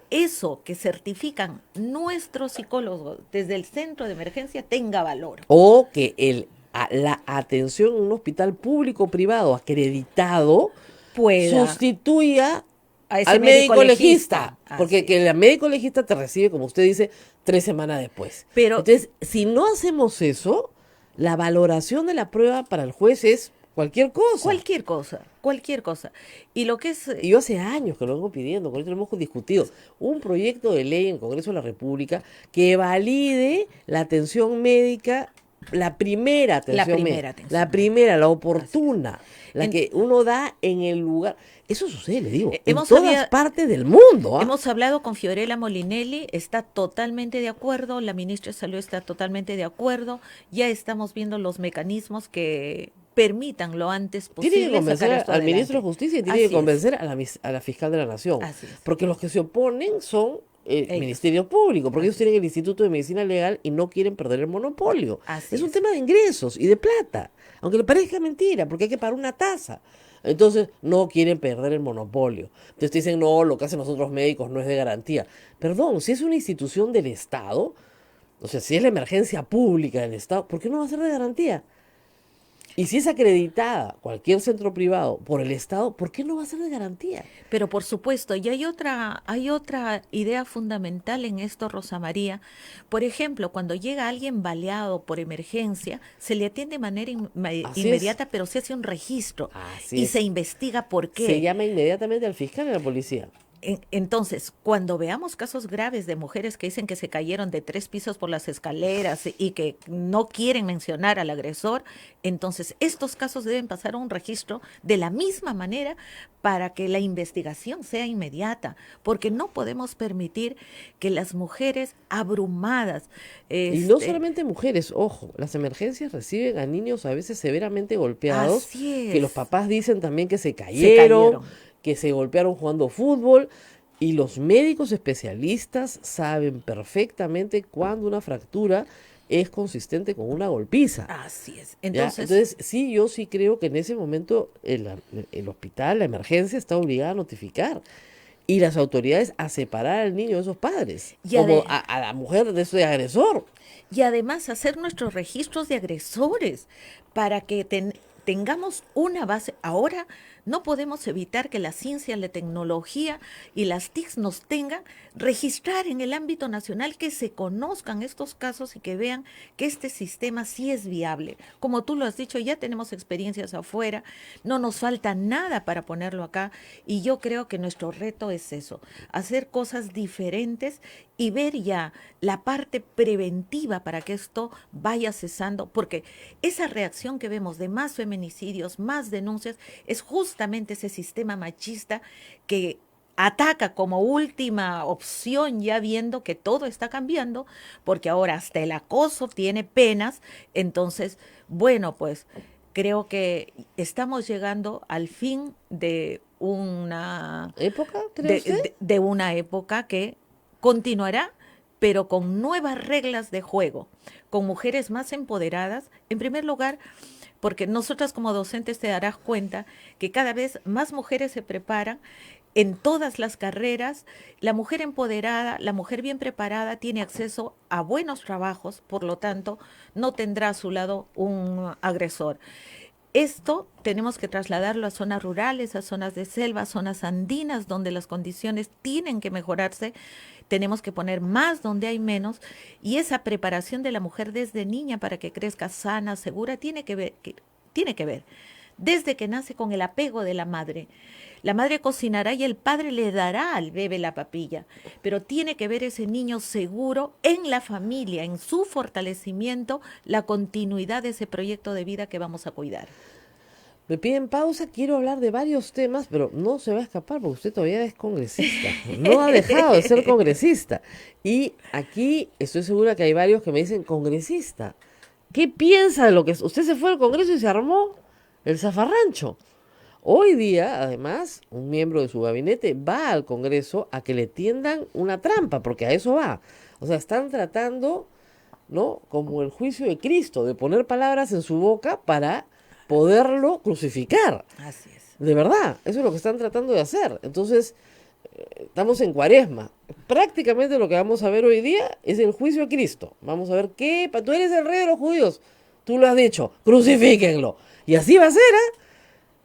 eso que certifican nuestros psicólogos desde el centro de emergencia tenga valor. O que la atención en un hospital público o privado acreditado Pueda sustituya a ese al médico legista. Así Porque que el médico legista te recibe, como usted dice, 3 semanas después. Pero- entonces, si no hacemos eso, la valoración de la prueba para el juez es cualquier cosa. Cualquier cosa, cualquier cosa. Y lo que es... Y yo hace años que lo vengo pidiendo, con esto lo hemos discutido, un proyecto de ley en el Congreso de la República que valide la atención médica, la primera atención médica, la primera, la oportuna, la que uno da en el lugar. Eso sucede, le digo, en todas partes del mundo. Hemos hablado con Fiorella Molinelli, está totalmente de acuerdo, la ministra de Salud está totalmente de acuerdo, ya estamos viendo los mecanismos que permitan lo antes posible. Tiene que convencer sacar esto al adelante. ministro de Justicia y tiene Así que convencer a la fiscal de la Nación. Así es. Porque los que se oponen son el Ellos. Ministerio Público, porque ellos tienen el Instituto de Medicina Legal y no quieren perder el monopolio. Así es un es. tema de ingresos y de plata, aunque le parezca mentira, porque hay que pagar una tasa. Entonces no quieren perder el monopolio. Entonces te dicen, no, lo que hacen los otros médicos no es de garantía. Perdón, si es una institución del Estado, o sea, si es la emergencia pública del Estado, ¿por qué no va a ser de garantía? Y si es acreditada cualquier centro privado por el Estado, ¿por qué no va a ser de garantía? Pero por supuesto, y hay otra idea fundamental en esto, Rosa María. Por ejemplo, cuando llega alguien baleado por emergencia, se le atiende de manera inmediata, pero se hace un registro Así y es. se investiga por qué. Se llama inmediatamente al fiscal y a la policía. Entonces, cuando veamos casos graves de mujeres que dicen que se cayeron de 3 pisos por las escaleras y que no quieren mencionar al agresor, entonces estos casos deben pasar a un registro de la misma manera para que la investigación sea inmediata, porque no podemos permitir que las mujeres abrumadas... Y no solamente mujeres, ojo, las emergencias reciben a niños a veces severamente golpeados, Así es. que los papás dicen también que se cayeron, que se golpearon jugando fútbol, y los médicos especialistas saben perfectamente cuándo una fractura es consistente con una golpiza. Así es. ¿Ya? Entonces, sí, yo sí creo que en ese momento el hospital, la emergencia, está obligada a notificar. Y las autoridades a separar al niño de esos padres, como a la mujer de ese agresor. Y además hacer nuestros registros de agresores para que tengamos una base. Ahora no podemos evitar que la ciencia, la tecnología y las TICs nos tengan registrar en el ámbito nacional, que se conozcan estos casos y que vean que este sistema sí es viable. Como tú lo has dicho, ya tenemos experiencias afuera, no nos falta nada para ponerlo acá, y yo creo que nuestro reto es eso, hacer cosas diferentes y ver ya la parte preventiva para que esto vaya cesando, porque esa reacción que vemos de más feminicidios, más denuncias, es justamente ese sistema machista que ataca como última opción, ya viendo que todo está cambiando, porque ahora hasta el acoso tiene penas. Entonces, bueno, pues creo que estamos llegando al fin de una época, ¿cree usted? De una época que continuará, pero con nuevas reglas de juego, con mujeres más empoderadas, en primer lugar, porque nosotras como docentes te darás cuenta que cada vez más mujeres se preparan en todas las carreras. La mujer empoderada, la mujer bien preparada tiene acceso a buenos trabajos, por lo tanto no tendrá a su lado un agresor. Esto tenemos que trasladarlo a zonas rurales, a zonas de selva, a zonas andinas, donde las condiciones tienen que mejorarse. Tenemos que poner más donde hay menos, y esa preparación de la mujer desde niña para que crezca sana, segura, tiene que ver desde que nace con el apego de la madre. La madre cocinará y el padre le dará al bebé la papilla, pero tiene que ver ese niño seguro en la familia, en su fortalecimiento, la continuidad de ese proyecto de vida que vamos a cuidar. Me piden pausa, quiero hablar de varios temas, pero no se va a escapar porque usted todavía es congresista. No ha dejado de ser congresista. Y aquí estoy segura que hay varios que me dicen, congresista, ¿qué piensa de lo que es? Usted se fue al Congreso y se armó el zafarrancho. Hoy día, además, un miembro de su gabinete va al Congreso a que le tiendan una trampa, porque a eso va. O sea, están tratando, ¿no? Como el juicio de Cristo, de poner palabras en su boca para poderlo crucificar. Así es. De verdad, eso es lo que están tratando de hacer. Entonces, estamos en Cuaresma. Prácticamente lo que vamos a ver hoy día es el juicio de Cristo. Vamos a ver qué, tú eres el rey de los judíos. Tú lo has dicho, crucifíquenlo. Y así va a ser, ¿eh?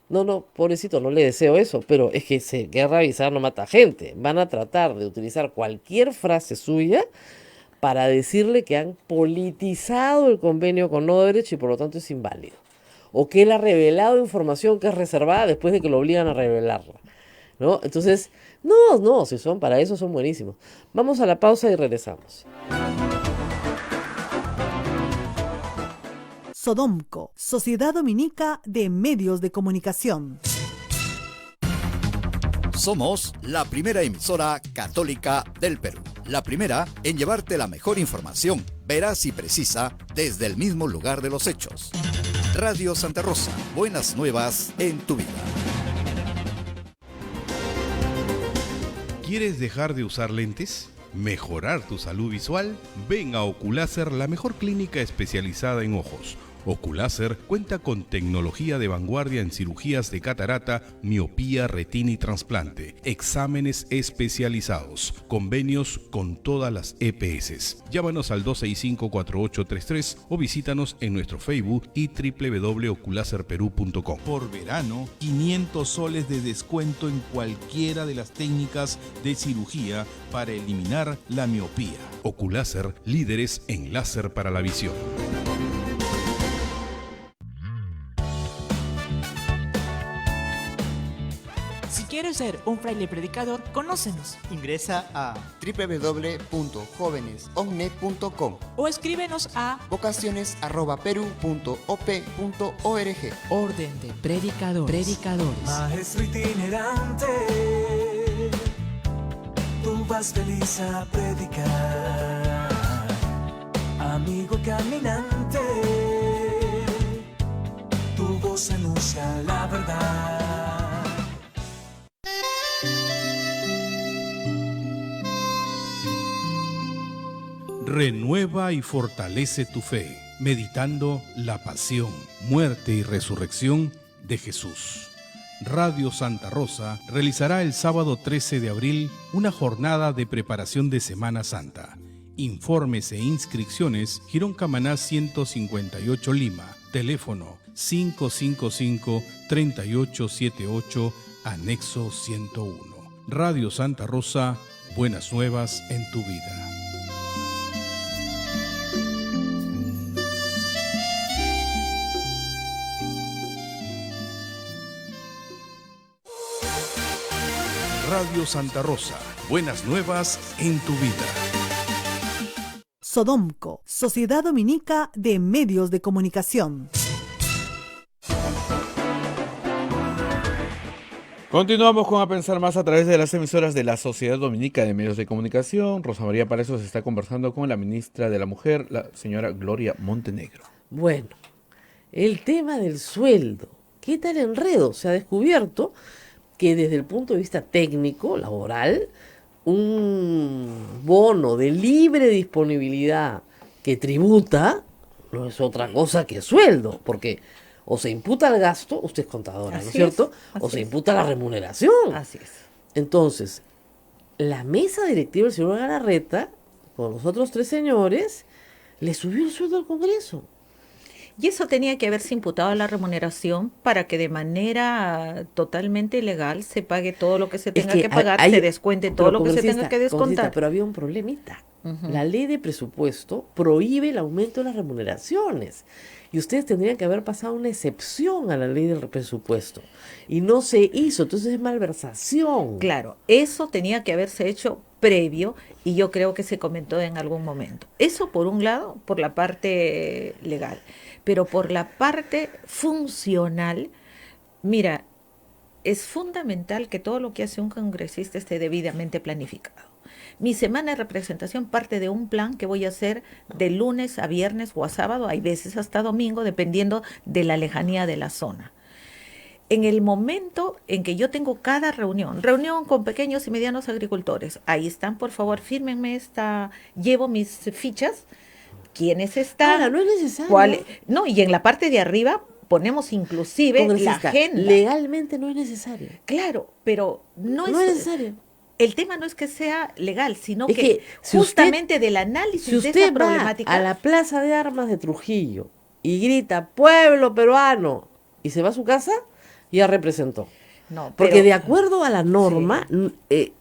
No, pobrecito, no le deseo eso, pero es que guerra avisar no mata gente. Van a tratar de utilizar cualquier frase suya para decirle que han politizado el convenio con Odebrecht y por lo tanto es inválido. O que él ha revelado información que es reservada después de que lo obligan a revelarla, ¿no? Entonces, no, si son para eso son buenísimos. Vamos a la pausa y regresamos. Sodomco, Sociedad Dominica de Medios de Comunicación. Somos la primera emisora católica del Perú. La primera en llevarte la mejor información, veraz y precisa, desde el mismo lugar de los hechos. Radio Santa Rosa, buenas nuevas en tu vida. ¿Quieres dejar de usar lentes? ¿Mejorar tu salud visual? Ven a Oculáser, la mejor clínica especializada en ojos. Oculáser cuenta con tecnología de vanguardia en cirugías de catarata, miopía, retina y trasplante, exámenes especializados, convenios con todas las EPS. Llámanos al 265-4833 o visítanos en nuestro Facebook y www.oculaserperú.com. Por verano, 500 soles de descuento en cualquiera de las técnicas de cirugía para eliminar la miopía. Oculáser, líderes en láser para la visión. Si quieres ser un fraile predicador, conócenos. Ingresa a www.jovenesovne.com o escríbenos a vocaciones@peru.op.org. Orden de Predicadores. Maestro itinerante, tú vas feliz a predicar. Amigo caminante, tu voz anuncia la verdad. Renueva y fortalece tu fe, meditando la pasión, muerte y resurrección de Jesús. Radio Santa Rosa realizará el sábado 13 de abril una jornada de preparación de Semana Santa. Informes e inscripciones, Girón Camaná 158 Lima, teléfono 555-3878, anexo 101. Radio Santa Rosa, buenas nuevas en tu vida. Radio Santa Rosa, buenas nuevas en tu vida. Sodomco, Sociedad Dominica de Medios de Comunicación. Continuamos con A Pensar Más a través de las emisoras de la Sociedad Dominica de Medios de Comunicación. Rosa María Palacios está conversando con la ministra de la Mujer, la señora Gloria Montenegro. Bueno, el tema del sueldo. ¿Qué tal enredo? Se ha descubierto que desde el punto de vista técnico, laboral, un bono de libre disponibilidad que tributa no es otra cosa que sueldo, porque o se imputa el gasto, usted es contadora, ¿no es cierto? O se imputa la remuneración. Así es. Entonces, la mesa directiva del señor Galarreta, con los otros tres señores, le subió el sueldo al Congreso. Y eso tenía que haberse imputado a la remuneración para que de manera totalmente legal se pague todo lo que se tenga que pagar, se descuente todo lo que se tenga que descontar. Pero había un problemita. La ley de presupuesto prohíbe el aumento de las remuneraciones. Y ustedes tendrían que haber pasado una excepción a la ley del presupuesto. Y no se hizo, entonces es malversación. Claro, eso tenía que haberse hecho previo y yo creo que se comentó en algún momento. Eso por un lado, por la parte legal. Pero por la parte funcional, mira, es fundamental que todo lo que hace un congresista esté debidamente planificado. Mi semana de representación parte de un plan que voy a hacer de lunes a viernes o a sábado, hay veces hasta domingo, dependiendo de la lejanía de la zona. En el momento en que yo tengo cada reunión con pequeños y medianos agricultores, ahí están, por favor, fírmenme llevo mis fichas, quiénes están, no es necesario. No, y en la parte de arriba ponemos inclusive la agenda. Legalmente no es necesario. Claro, pero no es necesario. El tema no es que sea legal, sino es que si justamente del análisis de esta problemática. Va a la Plaza de Armas de Trujillo y grita pueblo peruano y se va a su casa, ya representó. No, porque de acuerdo a la norma,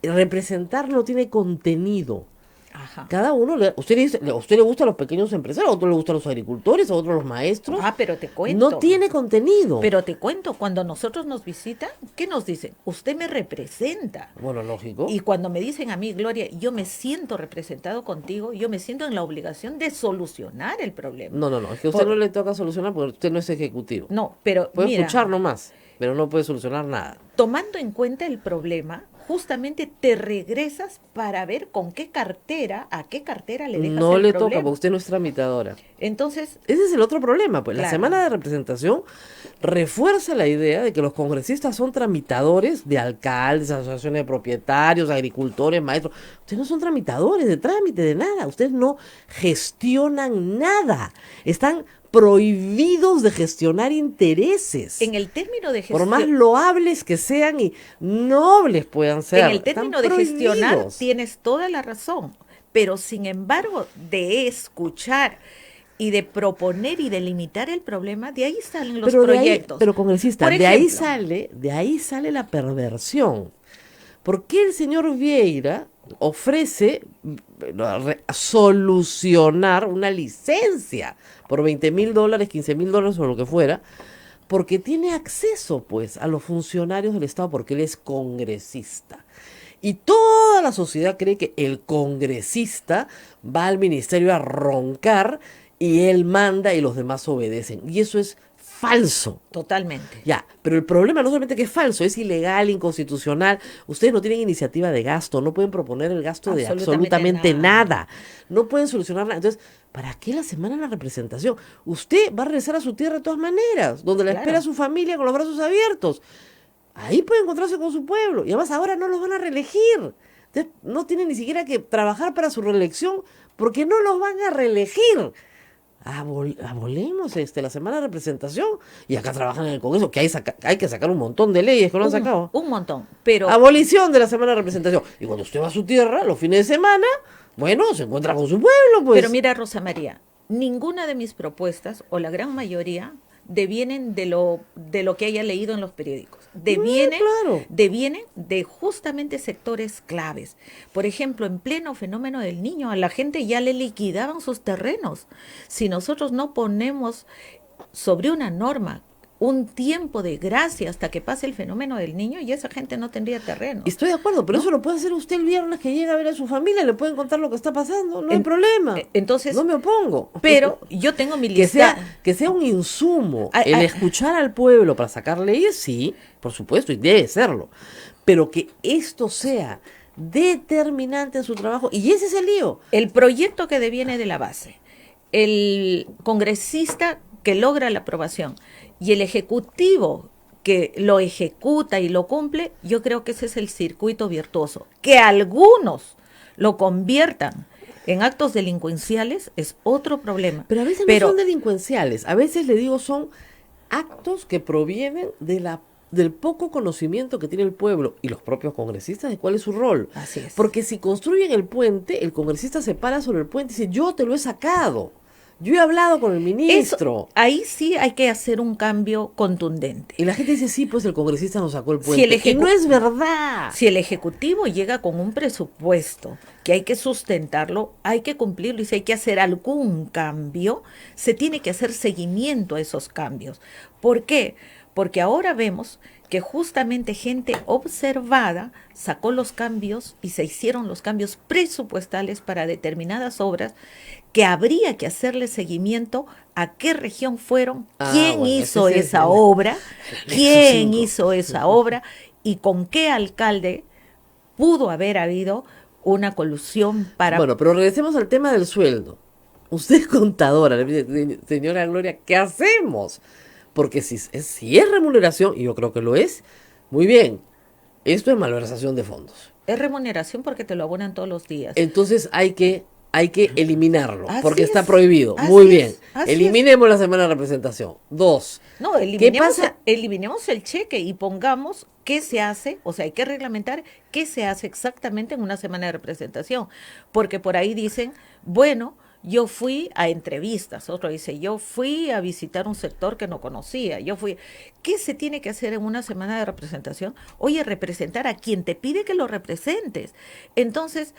representar no tiene contenido. Ajá. Cada uno, a usted le gustan los pequeños empresarios, a otro le gustan los agricultores, a otro los maestros. Pero te cuento. No tiene contenido. Pero te cuento, cuando nosotros nos visitan, ¿qué nos dicen? Usted me representa. Bueno, lógico. Y cuando me dicen a mí, Gloria, yo me siento representado contigo, yo me siento en la obligación de solucionar el problema. No, es que a usted no le toca solucionar porque usted no es ejecutivo. No, pero puede mira, escuchar nomás, pero no puede solucionar nada. Tomando en cuenta el problema, justamente te regresas para ver con qué cartera, a qué cartera le dejas no el le problema. toca, porque usted no es tramitadora. Entonces, ese es el otro problema, pues. Claro. La semana de representación refuerza la idea de que los congresistas son tramitadores de alcaldes, asociaciones de propietarios, agricultores, maestros. Ustedes no son tramitadores de trámite, de nada. Ustedes no gestionan nada. Están prohibidos de gestionar intereses. En el término de gestión, por más loables que sean y nobles puedan ser. En el término de gestionar tienes toda la razón, pero sin embargo de escuchar y de proponer y de limitar el problema, de ahí salen los proyectos. Pero congresista, por ejemplo, de ahí sale la perversión. ¿Por qué el señor Vieira ofrece solucionar una licencia por $20,000, $15,000 o lo que fuera? Porque tiene acceso, pues, a los funcionarios del Estado, porque él es congresista. Y toda la sociedad cree que el congresista va al ministerio a roncar y él manda y los demás obedecen. Y eso es falso. Totalmente. Ya, pero el problema no solamente que es falso, es ilegal, inconstitucional. Ustedes no tienen iniciativa de gasto, no pueden proponer el gasto de absolutamente nada. No pueden solucionar nada. Entonces, ¿para qué la semana de la representación? Usted va a regresar a su tierra de todas maneras, donde la espera su familia con los brazos abiertos. Ahí puede encontrarse con su pueblo. Y además ahora no los van a reelegir. Entonces, no tienen ni siquiera que trabajar para su reelección porque no los van a reelegir. Abolemos la semana de representación y acá trabajan en el Congreso que hay que sacar un montón de leyes que no han sacado. Un montón, pero abolición de la semana de representación. Y cuando usted va a su tierra los fines de semana, bueno, se encuentra con su pueblo, pues. Pero mira, Rosa María, ninguna de mis propuestas o la gran mayoría devienen de lo que haya leído en los periódicos. Devienen de justamente sectores claves. Por ejemplo, en pleno fenómeno del Niño, a la gente ya le liquidaban sus terrenos. Si nosotros no ponemos sobre una norma un tiempo de gracia hasta que pase el fenómeno del Niño, y esa gente no tendría terreno. Estoy de acuerdo, pero eso lo puede hacer usted el viernes que llega a ver a su familia, le pueden contar lo que está pasando, no hay problema. Entonces, no me opongo. Pero yo tengo mi lista. Que sea un insumo el escuchar al pueblo para sacar leyes, sí, por supuesto, y debe serlo. Pero que esto sea determinante en su trabajo, y ese es el lío. El proyecto que deviene de la base, el congresista que logra la aprobación y el ejecutivo que lo ejecuta y lo cumple, yo creo que ese es el circuito virtuoso. Que algunos lo conviertan en actos delincuenciales es otro problema. Pero a veces no son delincuenciales, a veces le digo son actos que provienen del poco conocimiento que tiene el pueblo y los propios congresistas de cuál es su rol. Así es. Porque si construyen el puente, el congresista se para sobre el puente y dice, yo te lo he sacado. Yo he hablado con el ministro. Ahí sí hay que hacer un cambio contundente. Y la gente dice, sí, pues el congresista nos sacó el puente. Si el y no es verdad. Si el Ejecutivo llega con un presupuesto que hay que sustentarlo, hay que cumplirlo, y si hay que hacer algún cambio, se tiene que hacer seguimiento a esos cambios. ¿Por qué? Porque ahora vemos que justamente gente observada sacó los cambios y se hicieron los cambios presupuestales para determinadas obras que habría que hacerle seguimiento a qué región fueron, quién hizo esa obra, y con qué alcalde pudo haber habido una colusión para... Bueno, pero regresemos al tema del sueldo. Usted es contadora, señora Gloria, ¿qué hacemos? Porque si es remuneración, y yo creo que lo es, muy bien, esto es malversación de fondos. Es remuneración porque te lo abonan todos los días. Entonces hay que eliminarlo, porque está es, prohibido. así Muy bien. es. Eliminemos la semana de representación. 2. No, eliminemos el cheque y pongamos qué se hace, o sea, hay que reglamentar qué se hace exactamente en una semana de representación. Porque por ahí dicen, bueno, yo fui a entrevistas, otro dice, yo fui a visitar un sector que no conocía, ¿Qué se tiene que hacer en una semana de representación? Oye, representar a quien te pide que lo representes. Entonces,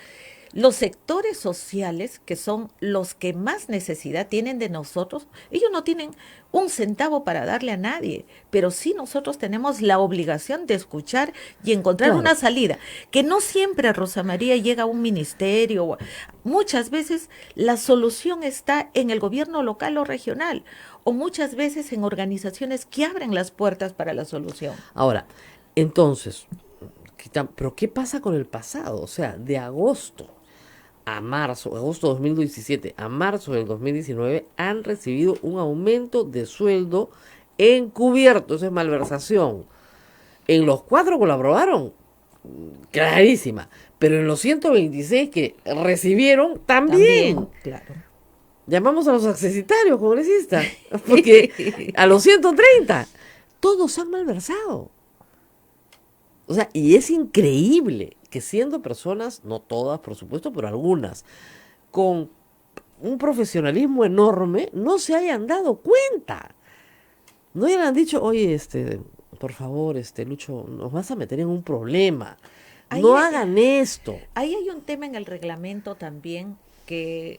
los sectores sociales, que son los que más necesidad tienen de nosotros, ellos no tienen un centavo para darle a nadie, pero sí nosotros tenemos la obligación de escuchar y encontrar una salida, que no siempre, Rosa María, llega a un ministerio. Muchas veces la solución está en el gobierno local o regional, o muchas veces en organizaciones que abren las puertas para la solución. Ahora, entonces, ¿pero qué pasa con el pasado? O sea, de agosto a marzo, agosto 2017 a marzo del 2019, han recibido un aumento de sueldo encubierto. Eso es malversación. En los 4 que lo aprobaron, clarísima. Pero en los 126 que recibieron, también. Claro. Llamamos a los accesitarios, congresistas, porque a los 130, todos han malversado. O sea, y es increíble que siendo personas, no todas por supuesto, pero algunas, con un profesionalismo enorme, no se hayan dado cuenta. No hayan dicho, oye, por favor, Lucho, nos vas a meter en un problema. No hagan esto. Ahí hay un tema en el reglamento también que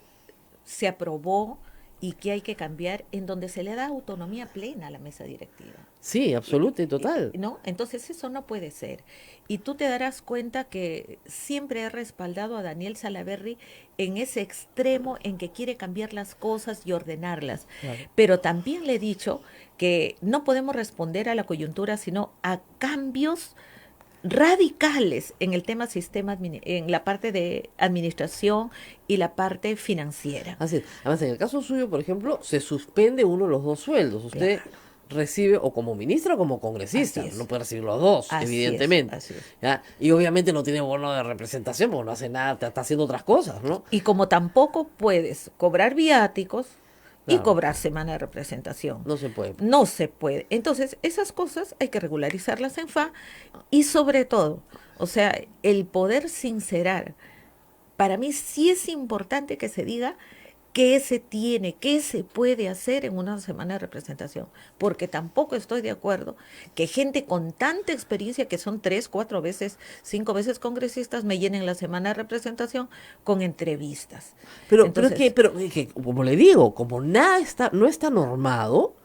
se aprobó y que hay que cambiar, en donde se le da autonomía plena a la mesa directiva. Sí, absoluta y total. ¿No? Entonces eso no puede ser. Y tú te darás cuenta que siempre he respaldado a Daniel Salaverry en ese extremo en que quiere cambiar las cosas y ordenarlas. Claro. Pero también le he dicho que no podemos responder a la coyuntura, sino a cambios radicales en el tema sistema, en la parte de administración y la parte financiera. Así es. Además, en el caso suyo, por ejemplo, se suspende uno de los 2 sueldos. Usted recibe o como ministra o como congresista. No puede recibir los 2, evidentemente. Así es. ¿Ya? Y obviamente no tiene bono de representación porque no hace nada, está haciendo otras cosas, ¿no? Y como tampoco puedes cobrar viáticos, y cobrar semana de representación. No se puede. No se puede. Entonces, esas cosas hay que regularizarlas en FA y sobre todo, o sea, el poder sincerar. Para mí sí es importante que se diga qué se puede hacer en una semana de representación, porque tampoco estoy de acuerdo que gente con tanta experiencia, que son 3, 4 veces, 5 veces congresistas, me llenen la semana de representación con entrevistas. Pero es que, como le digo, como nada no está normado,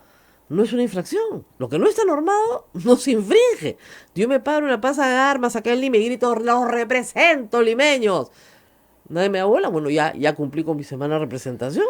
no es una infracción. Lo que no está normado no se infringe. Yo me paro en la Plaza de Armas acá en Lima y grito, los represento, limeños. Nadie me da bola, bueno, ya cumplí con mi semana de representación.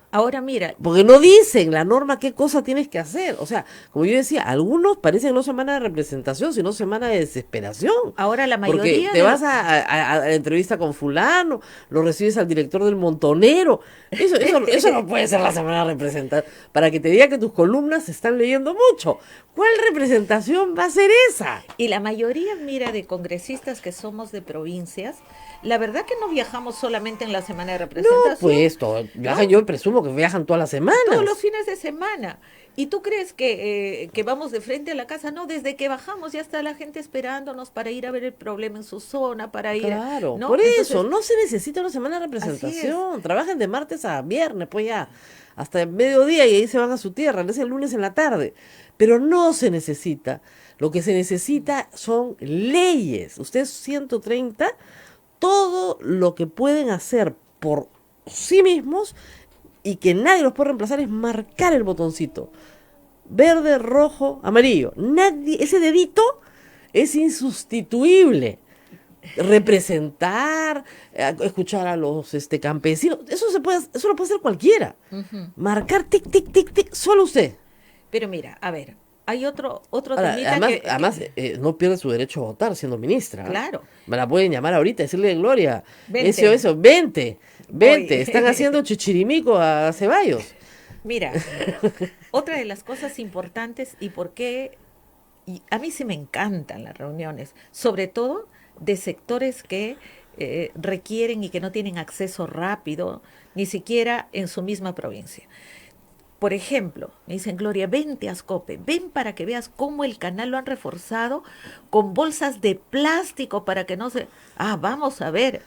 Ahora mira. Porque no dicen la norma qué cosa tienes que hacer. O sea, como yo decía, algunos parecen no semana de representación, sino semana de desesperación. Ahora la mayoría. Porque te vas a la entrevista con fulano, lo recibes al director del Montonero. Eso no puede ser la semana de representación. Para que te diga que tus columnas se están leyendo mucho. ¿Cuál representación va a ser esa? Y la mayoría, mira, de congresistas que somos de provincias, la verdad que no viajamos solamente en la semana de representación. No, pues viajan, yo presumo que que viajan todas las semanas. Todos los fines de semana. ¿Y tú crees que vamos de frente a la casa? No, desde que bajamos ya está la gente esperándonos para ir a ver el problema en su zona, para ir Claro, ¿no? por eso, Entonces, no se necesita una semana de representación. Trabajen de martes a viernes, pues ya, hasta el mediodía y ahí se van a su tierra, es el lunes en la tarde. Pero no se necesita. Lo que se necesita son leyes. Ustedes 130, todo lo que pueden hacer por sí mismos y que nadie los puede reemplazar es marcar el botoncito. Verde, rojo, amarillo. Nadie, ese dedito es insustituible. Representar, escuchar a los campesinos, eso lo puede hacer cualquiera. Marcar tic, tic, tic, tic, solo usted. pero mira, a ver, hay otro Ahora, temita además no pierde su derecho a votar siendo ministra. Claro. Me la pueden llamar ahorita, decirle, Gloria, Vente. vente, Voy. están haciendo chichirimico a Ceballos. Mira, otra de las cosas importantes y por qué a mí sí me encantan las reuniones, sobre todo de sectores que requieren y que no tienen acceso rápido, ni siquiera en su misma provincia. Por ejemplo, me dicen, Gloria, vente a Ascope, ven para que veas cómo el canal lo han reforzado con bolsas de plástico para que no se... Ah, vamos a ver.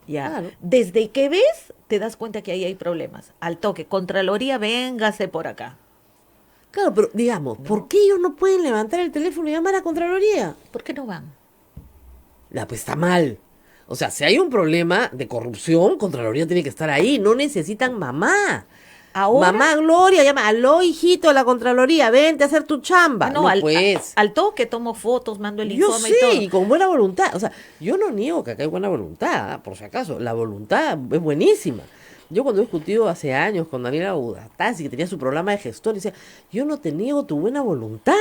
Ya, Claro. desde que ves, te das cuenta que ahí hay problemas. Al toque, Contraloría, véngase por acá. Claro, pero digamos, ¿por qué ellos no pueden levantar el teléfono y llamar a Contraloría? ¿Por qué no van? Pues está mal. O sea, si hay un problema de corrupción, Contraloría tiene que estar ahí. No necesitan mamá. Ahora, Mamá Gloria llama, aló hijito de la Contraloría, vente a hacer tu chamba. no, pues. al toque tomo fotos, mando el Yo informe sé, y todo. y con buena voluntad. O sea, yo no niego que acá hay buena voluntad, por si acaso. La voluntad es buenísima. Yo cuando he discutido hace años con Daniela Udatasi, que tenía su programa de gestor, decía, yo no te niego tu buena voluntad.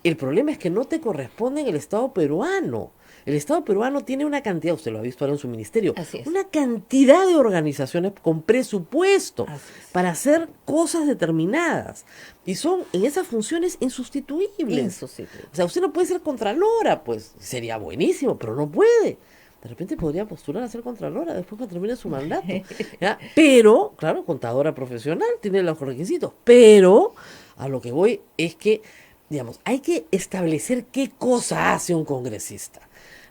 El problema es que no te corresponde en el Estado peruano. El Estado peruano tiene una cantidad, usted lo ha visto ahora en su ministerio, Así es. una cantidad de organizaciones con presupuesto Así es. para hacer cosas determinadas. Y son en esas funciones insustituibles. Insustituible. O sea, usted no puede ser contralora, pues sería buenísimo, pero no puede. De repente podría postular a ser contralora después que termine su mandato. ¿Ya? Pero, claro, contadora profesional, tiene los requisitos. Pero a lo que voy es que, digamos, hay que establecer qué cosa hace un congresista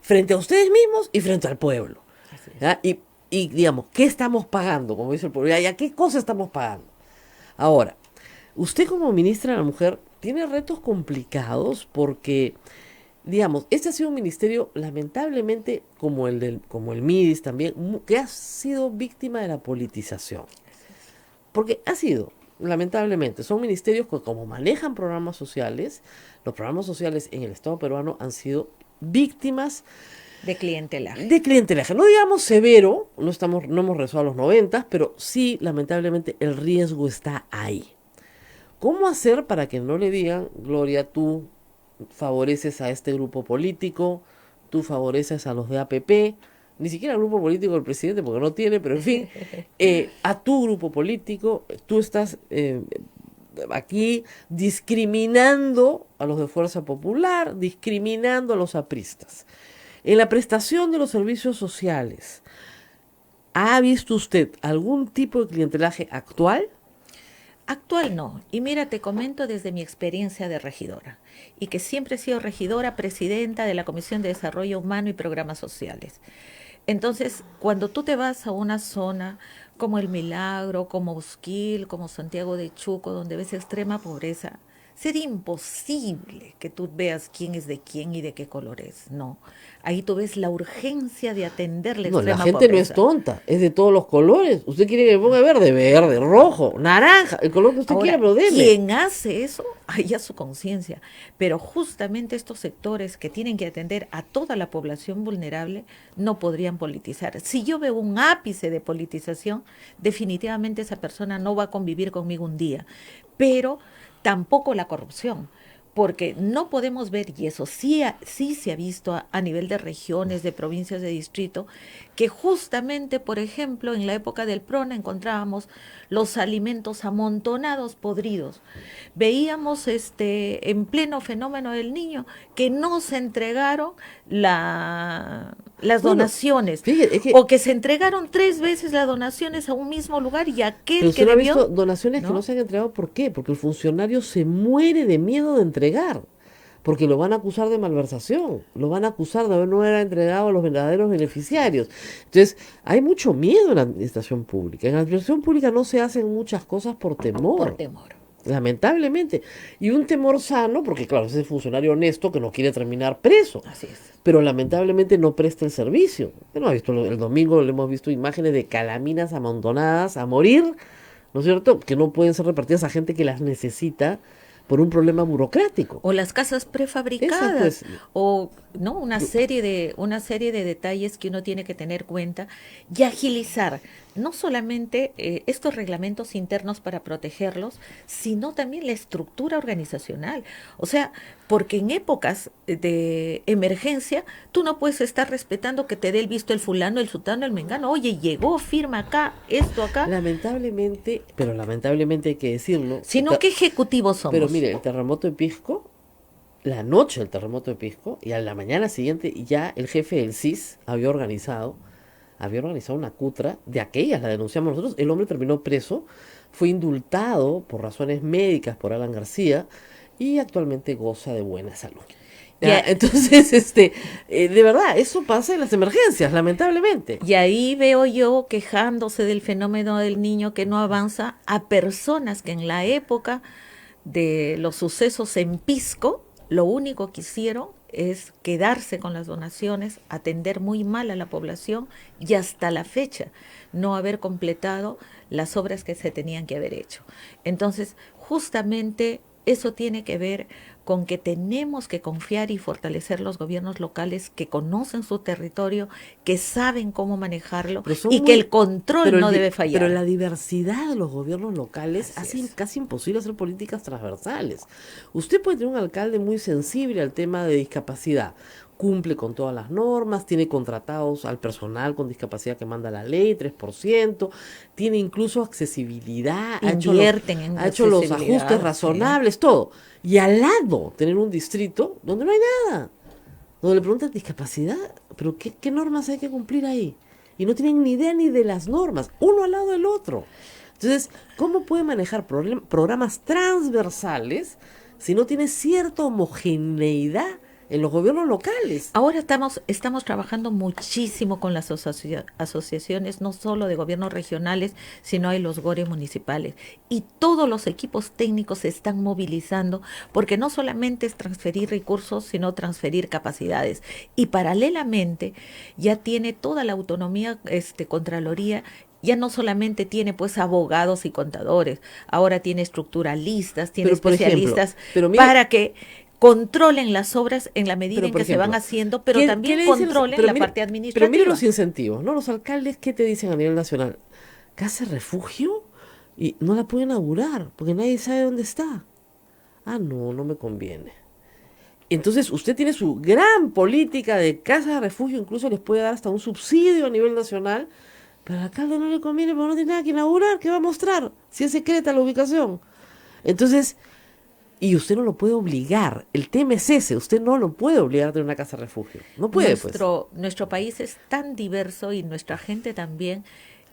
frente a ustedes mismos y frente al pueblo. ¿Ya? Y digamos, ¿qué estamos pagando? Como dice el pueblo, ¿ya qué cosa estamos pagando? Ahora, usted como ministra de la Mujer tiene retos complicados porque, digamos, este ha sido un ministerio, lamentablemente, como el MIDIS también, que ha sido víctima de la politización. Porque ha sido, lamentablemente, son ministerios que como manejan programas sociales, los programas sociales en el Estado peruano han sido víctimas De clientelaje. de clientelaje. No digamos severo, no hemos rezado a los 90, pero sí, lamentablemente, el riesgo está ahí. ¿Cómo hacer para que no le digan, Gloria, tú favoreces a este grupo político, tú favoreces a los de APP, ni siquiera al grupo político del presidente, porque no tiene, pero en fin, a tu grupo político, tú estás aquí discriminando a los de Fuerza Popular, discriminando a los apristas? En la prestación de los servicios sociales, ¿ha visto usted algún tipo de clientelaje actual? Actual no. Y mira, te comento desde mi experiencia de regidora. Y que siempre he sido regidora, presidenta de la Comisión de Desarrollo Humano y Programas Sociales. Entonces, cuando tú te vas a una zona como El Milagro, como Usquil, como Santiago de Chuco, donde ves extrema pobreza, sería imposible que tú veas quién es de quién y de qué color es. No. Ahí tú ves la urgencia de atender la No, la extrema gente no pobreza. es tonta, es de todos los colores. Usted quiere que le ponga verde, verde, rojo, naranja, el color que usted Ahora, quiera, pero deme. quien hace eso, ahí ya su conciencia. Pero justamente estos sectores que tienen que atender a toda la población vulnerable no podrían politizar. Si yo veo un ápice de politización, definitivamente esa persona no va a convivir conmigo un día. Pero tampoco la corrupción. porque no podemos ver, y eso sí se ha visto a nivel de regiones, de provincias, de distrito, que justamente, por ejemplo, en la época del PRONA encontrábamos los alimentos amontonados, podridos. Veíamos en pleno fenómeno del niño que no se entregaron las donaciones, o que se entregaron 3 veces las donaciones a un mismo lugar y aquel Pero que usted no ha debió... visto donaciones que no se han entregado. ¿Por qué? Porque el funcionario se muere de miedo de entregar, porque lo van a acusar de malversación, lo van a acusar de no haber entregado a los verdaderos beneficiarios. Entonces, hay mucho miedo en la administración pública. En la administración pública no se hacen muchas cosas por temor. Por temor. Lamentablemente. Y un temor sano, porque claro, es el funcionario honesto que no quiere terminar preso. Así es. Pero lamentablemente no presta el servicio. ¿No ha visto? El domingo le hemos visto imágenes de calaminas amontonadas a morir, ¿no es cierto? Que no pueden ser repartidas a gente que las necesita por un problema burocrático. O las casas prefabricadas, pues, o no una serie de detalles que uno tiene que tener cuenta y agilizar no solamente estos reglamentos internos para protegerlos, sino también la estructura organizacional. O sea, porque en épocas de emergencia tú no puedes estar respetando que te dé el visto el fulano, el sutano, el mengano. Oye, llegó, firma acá, esto acá. Lamentablemente hay que decirlo. Sino que ejecutivos somos. Pero mire, el terremoto de Pisco, la noche del terremoto de Pisco, y a la mañana siguiente ya el jefe del CIS había organizado una cutra, de aquellas la denunciamos nosotros. El hombre terminó preso, fue indultado por razones médicas por Alan García y actualmente goza de buena salud. Entonces, de verdad, eso pasa en las emergencias, lamentablemente. Y ahí veo yo quejándose del fenómeno del niño que no avanza a personas que en la época de los sucesos en Pisco, lo único que hicieron es quedarse con las donaciones, atender muy mal a la población y hasta la fecha no haber completado las obras que se tenían que haber hecho. Entonces, justamente eso tiene que ver con que tenemos que confiar y fortalecer los gobiernos locales que conocen su territorio, que saben cómo manejarlo y que el control no debe fallar. Pero la diversidad de los gobiernos locales hace casi imposible hacer políticas transversales. Usted puede tener un alcalde muy sensible al tema de discapacidad, cumple con todas las normas, tiene contratados al personal con discapacidad que manda la ley, 3%, tiene incluso accesibilidad, ha hecho los ajustes razonables, todo. Y al lado tener un distrito donde no hay nada, donde le preguntan discapacidad, pero ¿qué normas hay que cumplir ahí? Y no tienen ni idea ni de las normas, uno al lado del otro. Entonces, ¿cómo puede manejar programas transversales si no tiene cierta homogeneidad en los gobiernos locales? Ahora estamos trabajando muchísimo con las asociaciones, no solo de gobiernos regionales, sino de los GORE municipales. Y todos los equipos técnicos se están movilizando, porque no solamente es transferir recursos, sino transferir capacidades. Y paralelamente ya tiene toda la autonomía Contraloría. Ya no solamente tiene pues abogados y contadores, ahora tiene estructuralistas, tiene especialistas para que controlen las obras en la medida en que se van haciendo, pero también controlen la parte administrativa. Pero mire los incentivos, ¿no? Los alcaldes, ¿qué te dicen a nivel nacional? ¿Casa refugio? Y no la pueden inaugurar, porque nadie sabe dónde está. Ah, no me conviene. Entonces, usted tiene su gran política de casa de refugio, incluso les puede dar hasta un subsidio a nivel nacional, pero al alcalde no le conviene porque no tiene nada que inaugurar. ¿Qué va a mostrar si es secreta la ubicación? Entonces, y usted no lo puede obligar. El tema es ese, usted no lo puede obligar a tener una casa de refugio. No puede, Nuestro país es tan diverso y nuestra gente también,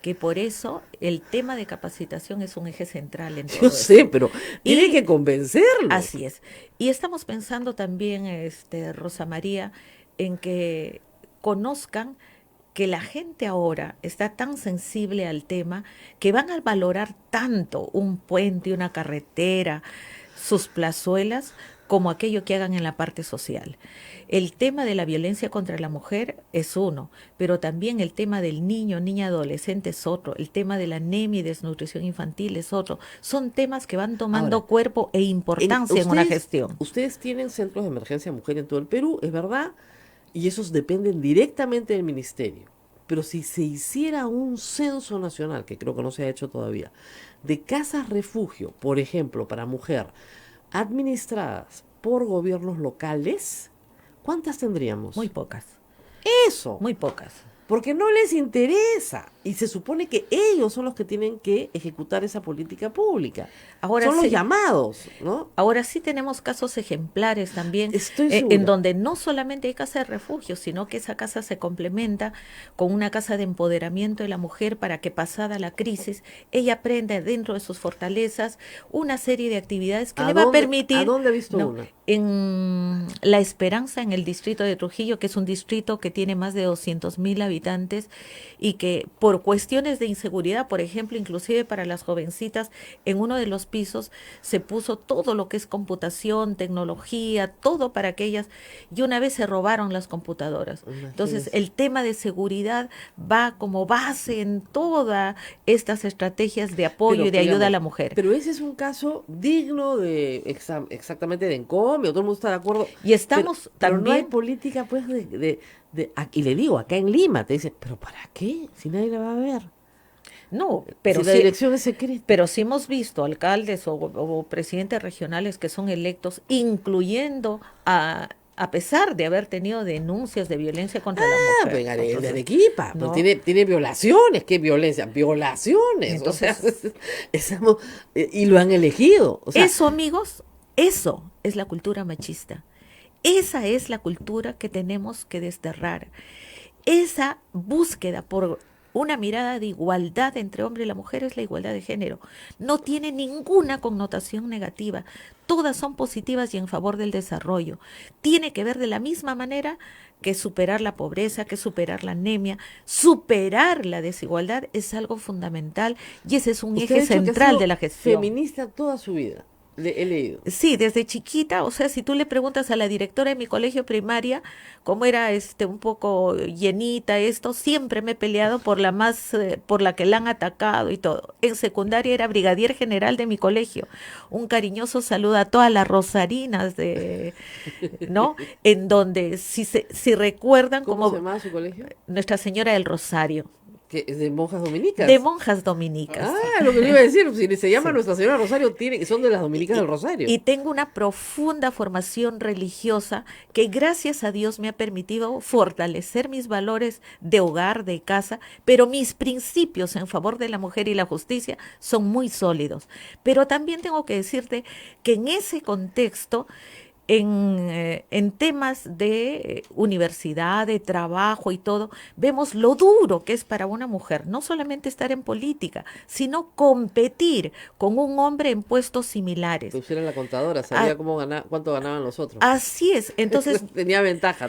que por eso el tema de capacitación es un eje central en todo Yo sé, pero tiene que convencerlo. Así es. Y estamos pensando también, Rosa María, en que conozcan que la gente ahora está tan sensible al tema que van a valorar tanto un puente, una carretera, sus plazuelas, como aquello que hagan en la parte social. El tema de la violencia contra la mujer es uno, pero también el tema del niño, niña, adolescente es otro, el tema de la anemia y desnutrición infantil es otro. Son temas que van tomando cuerpo e importancia en una gestión. Ustedes tienen centros de emergencia mujer en todo el Perú, es verdad, y esos dependen directamente del ministerio. Pero si se hiciera un censo nacional, que creo que no se ha hecho todavía, de casas refugio, por ejemplo, para mujer, administradas por gobiernos locales, ¿cuántas tendríamos? Muy pocas. Eso. Muy pocas. Porque no les interesa. Y se supone que ellos son los que tienen que ejecutar esa política pública. Ahora son los sí, llamados, ¿no? Ahora sí tenemos casos ejemplares también, Estoy segura. en donde no solamente hay casa de refugio, sino que esa casa se complementa con una casa de empoderamiento de la mujer para que pasada la crisis, ella aprenda dentro de sus fortalezas una serie de actividades que le va a permitir... ¿A dónde he visto No, una? en La Esperanza, en el distrito de Trujillo, que es un distrito que tiene más de 200.000 habitantes y que por cuestiones de inseguridad, por ejemplo, inclusive para las jovencitas, en uno de los pisos se puso todo lo que es computación, tecnología, todo para que ellas, y una vez se robaron las computadoras. Entonces, el tema de seguridad va como base en todas estas estrategias de apoyo y de ayuda a la mujer. Pero ese es un caso digno de exactamente de encomio, todo el mundo está de acuerdo. Y estamos pero también... no hay política, pues, y le digo, acá en Lima, te dicen, ¿pero para qué? Si nadie la va a ver. No, pero si la dirección es secreta. Pero sí hemos visto alcaldes o presidentes regionales que son electos, incluyendo a pesar de haber tenido denuncias de violencia contra la mujer. Venga, Entonces, de Arequipa, ¿no? pues tiene violaciones. ¿Qué violencia? Violaciones. Entonces, y lo han elegido. O sea, eso, amigos, eso es la cultura machista. Esa es la cultura que tenemos que desterrar. Esa búsqueda por una mirada de igualdad entre hombre y la mujer es la igualdad de género. No tiene ninguna connotación negativa. Todas son positivas y en favor del desarrollo. Tiene que ver de la misma manera que superar la pobreza, que superar la anemia, superar la desigualdad es algo fundamental y ese es un usted eje ha dicho que ha central sido de la gestión. feminista toda su vida. He leído. Sí, desde chiquita, o sea, si tú le preguntas a la directora de mi colegio primaria cómo era un poco llenita esto, siempre me he peleado por por la que la han atacado y todo. En secundaria era brigadier general de mi colegio. Un cariñoso saludo a todas las rosarinas ¿no? En donde si recuerdan ¿Cómo se llamaba su colegio? Nuestra Señora del Rosario. ¿Que es de monjas dominicas? De monjas dominicas. Lo que le iba a decir, si se llama Nuestra Señora Rosario, son de las dominicas del Rosario. Y tengo una profunda formación religiosa que gracias a Dios me ha permitido fortalecer mis valores de hogar, de casa, pero mis principios en favor de la mujer y la justicia son muy sólidos. Pero también tengo que decirte que en ese contexto, en temas de universidad, de trabajo y todo, vemos lo duro que es para una mujer, no solamente estar en política, sino competir con un hombre en puestos similares. Tú eras la contadora, sabía cuánto ganaban los otros. Así es, entonces... tenía ventaja.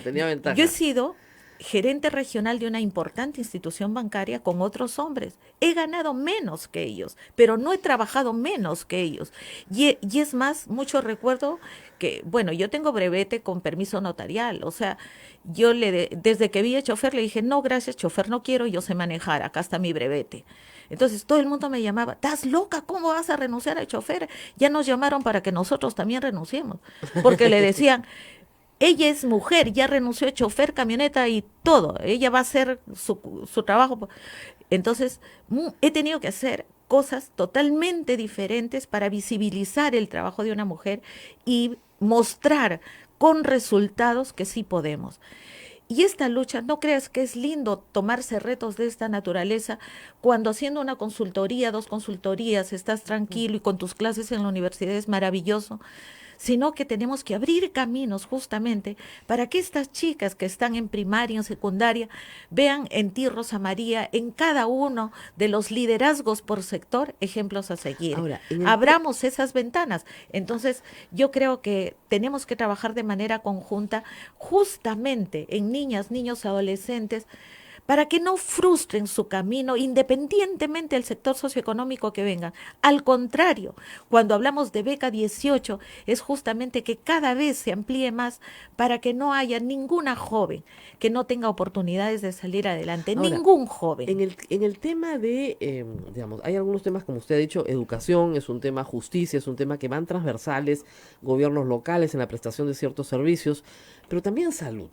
Yo he sido gerente regional de una importante institución bancaria con otros hombres. He ganado menos que ellos, pero no he trabajado menos que ellos. Y es más, mucho recuerdo que, bueno, yo tengo brevete con permiso notarial, o sea, yo desde que vi a chofer le dije, no, gracias, chofer, no quiero, yo sé manejar, acá está mi brevete. Entonces todo el mundo me llamaba, ¿estás loca? ¿Cómo vas a renunciar al chofer? Ya nos llamaron para que nosotros también renunciemos, porque le decían... Ella es mujer, ya renunció a chofer, camioneta y todo. Ella va a hacer su trabajo. Entonces, he tenido que hacer cosas totalmente diferentes para visibilizar el trabajo de una mujer y mostrar con resultados que sí podemos. Y esta lucha, no creas que es lindo tomarse retos de esta naturaleza cuando haciendo una consultoría, 2 consultorías, estás tranquilo y con tus clases en la universidad es maravilloso, sino que tenemos que abrir caminos justamente para que estas chicas que están en primaria, en secundaria, vean en ti, Rosa María, en cada uno de los liderazgos por sector, ejemplos a seguir. Ahora, abramos esas ventanas. Entonces, yo creo que tenemos que trabajar de manera conjunta justamente en niñas, niños, adolescentes, para que no frustren su camino independientemente del sector socioeconómico que vengan. Al contrario, cuando hablamos de beca 18, es justamente que cada vez se amplíe más para que no haya ninguna joven que no tenga oportunidades de salir adelante. Ahora, ningún joven. En el tema de, digamos, hay algunos temas, como usted ha dicho, educación es un tema, justicia es un tema que van transversales, gobiernos locales en la prestación de ciertos servicios, pero también salud.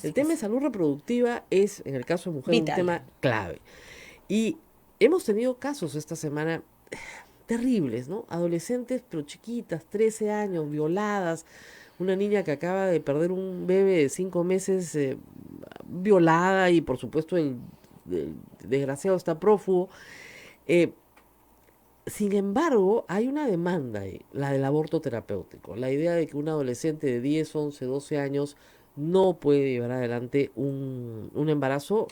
El tema de salud reproductiva es, en el caso de mujeres, un tema clave. Y hemos tenido casos esta semana terribles, ¿no? Adolescentes, pero chiquitas, 13 años, violadas, una niña que acaba de perder un bebé de 5 meses violada y por supuesto el desgraciado está prófugo. Sin embargo, hay una demanda ahí, la del aborto terapéutico, la idea de que un adolescente de 10, 11, 12 años no puede llevar adelante un embarazo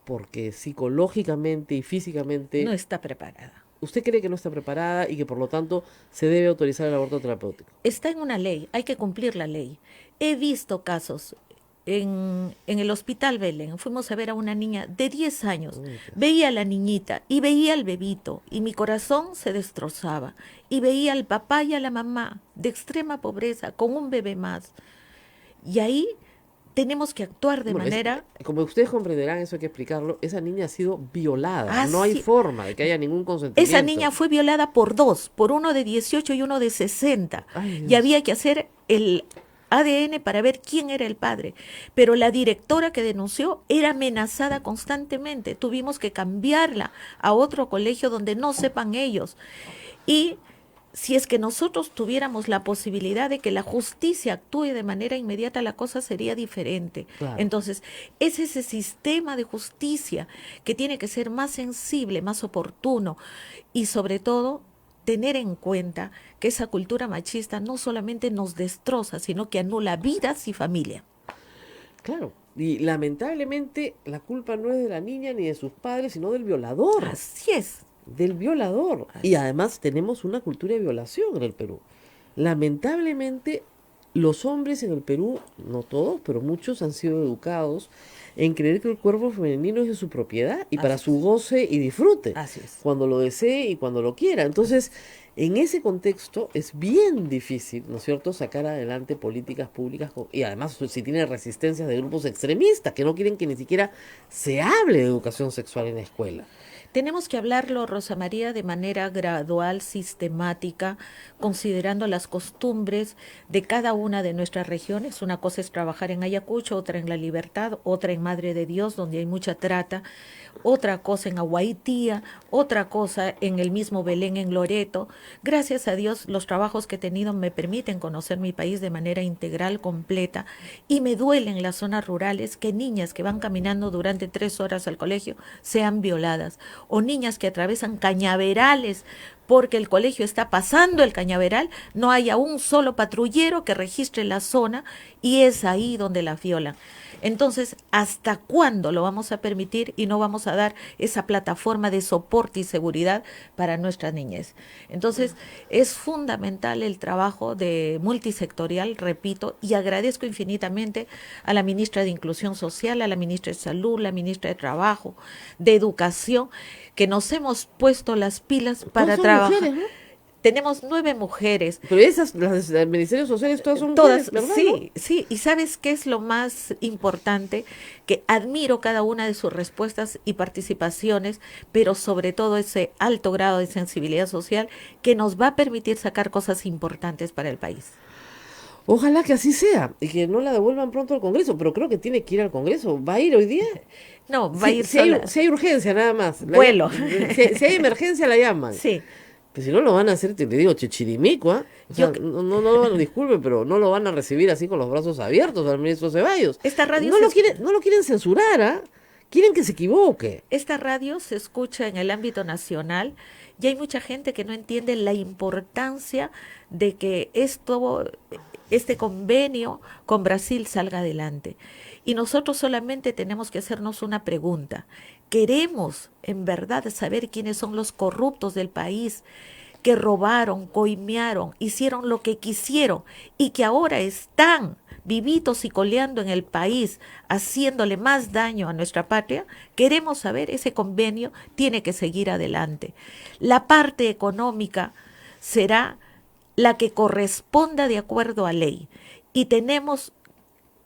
porque psicológicamente y físicamente No está preparada. usted cree que no está preparada y que por lo tanto se debe autorizar el aborto terapéutico. Está en una ley, hay que cumplir la ley. He visto casos en el Hospital Belén. Fuimos a ver a una niña de 10 años. Veía a la niñita y veía al bebito y mi corazón se destrozaba. Y veía al papá y a la mamá de extrema pobreza con un bebé más. Y ahí tenemos que actuar de manera... Como ustedes comprenderán, eso hay que explicarlo, esa niña ha sido violada. Ah, no hay sí. forma de que haya ningún consentimiento. Esa niña fue violada por dos, por uno de 18 y uno de 60. Ay, Y Dios. había que hacer el ADN para ver quién era el padre. Pero la directora que denunció era amenazada constantemente. Tuvimos que cambiarla a otro colegio donde no sepan ellos. Y si es que nosotros tuviéramos la posibilidad de que la justicia actúe de manera inmediata, la cosa sería diferente. Claro. Entonces, es ese sistema de justicia que tiene que ser más sensible, más oportuno y sobre todo tener en cuenta que esa cultura machista no solamente nos destroza, sino que anula vidas y familia. Claro. Y lamentablemente la culpa no es de la niña ni de sus padres, sino del violador. Así es. Del violador. Y además tenemos una cultura de violación en el Perú. Lamentablemente, los hombres en el Perú, no todos, pero muchos han sido educados en creer que el cuerpo femenino es de su propiedad y para su goce y disfrute. Así es. Cuando lo desee y cuando lo quiera. Entonces, en ese contexto es bien difícil, ¿no es cierto?, sacar adelante políticas públicas y además si tiene resistencias de grupos extremistas que no quieren que ni siquiera se hable de educación sexual en la escuela. Tenemos que hablarlo, Rosa María, de manera gradual, sistemática, considerando las costumbres de cada una de nuestras regiones. Una cosa es trabajar en Ayacucho, otra en La Libertad, otra en Madre de Dios, donde hay mucha trata, otra cosa en Aguaitía, otra cosa en el mismo Belén, en Loreto. Gracias a Dios, los trabajos que he tenido me permiten conocer mi país de manera integral, completa, y me duele en las zonas rurales que niñas que van caminando durante 3 horas al colegio sean violadas, o niñas que atravesan cañaverales porque el colegio está pasando el cañaveral, no haya un solo patrullero que registre la zona y es ahí donde la violan. Entonces, ¿hasta cuándo lo vamos a permitir y no vamos a dar esa plataforma de soporte y seguridad para nuestra niñez? Entonces, es fundamental el trabajo de multisectorial, repito, y agradezco infinitamente a la ministra de Inclusión Social, a la ministra de Salud, la ministra de Trabajo, de Educación, que nos hemos puesto las pilas para trabajar. Mujeres, ¿no? Tenemos 9 mujeres. Pero esas, las del Ministerio Social, todas son mujeres, ¿verdad? Sí, ¿no? Sí. Y ¿sabes qué es lo más importante? Que admiro cada una de sus respuestas y participaciones, pero sobre todo ese alto grado de sensibilidad social que nos va a permitir sacar cosas importantes para el país. Ojalá que así sea y que no la devuelvan pronto al Congreso, pero creo que tiene que ir al Congreso. ¿Va a ir hoy día? No, va a ir si hay urgencia, nada más. Vuelo. Si hay emergencia, la llaman. Sí. Pues si no lo van a hacer, te digo, chichirimico, ¿eh? O sea, no lo van a, disculpe, pero no lo van a recibir así con los brazos abiertos al ministro Ceballos. Esta radio no lo quieren censurar, ¿ah? Quieren que se equivoque. Esta radio se escucha en el ámbito nacional y hay mucha gente que no entiende la importancia de que este convenio con Brasil salga adelante. Y nosotros solamente tenemos que hacernos una pregunta. ¿Queremos en verdad saber quiénes son los corruptos del país que robaron, coimearon, hicieron lo que quisieron y que ahora están vivitos y coleando en el país, haciéndole más daño a nuestra patria? Queremos saber, ese convenio tiene que seguir adelante. La parte económica será la que corresponda de acuerdo a ley. Y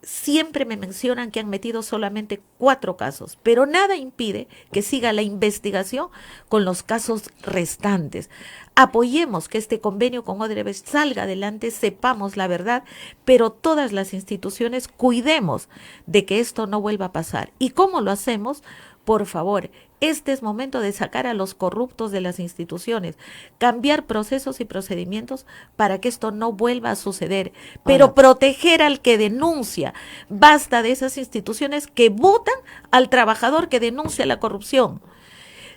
siempre me mencionan que han metido solamente 4 casos, pero nada impide que siga la investigación con los casos restantes. Apoyemos que este convenio con Odebrecht salga adelante, sepamos la verdad, pero todas las instituciones cuidemos de que esto no vuelva a pasar. ¿Y cómo lo hacemos? Por favor, este es momento de sacar a los corruptos de las instituciones, cambiar procesos y procedimientos para que esto no vuelva a suceder, pero proteger al que denuncia. Basta de esas instituciones que votan al trabajador que denuncia la corrupción.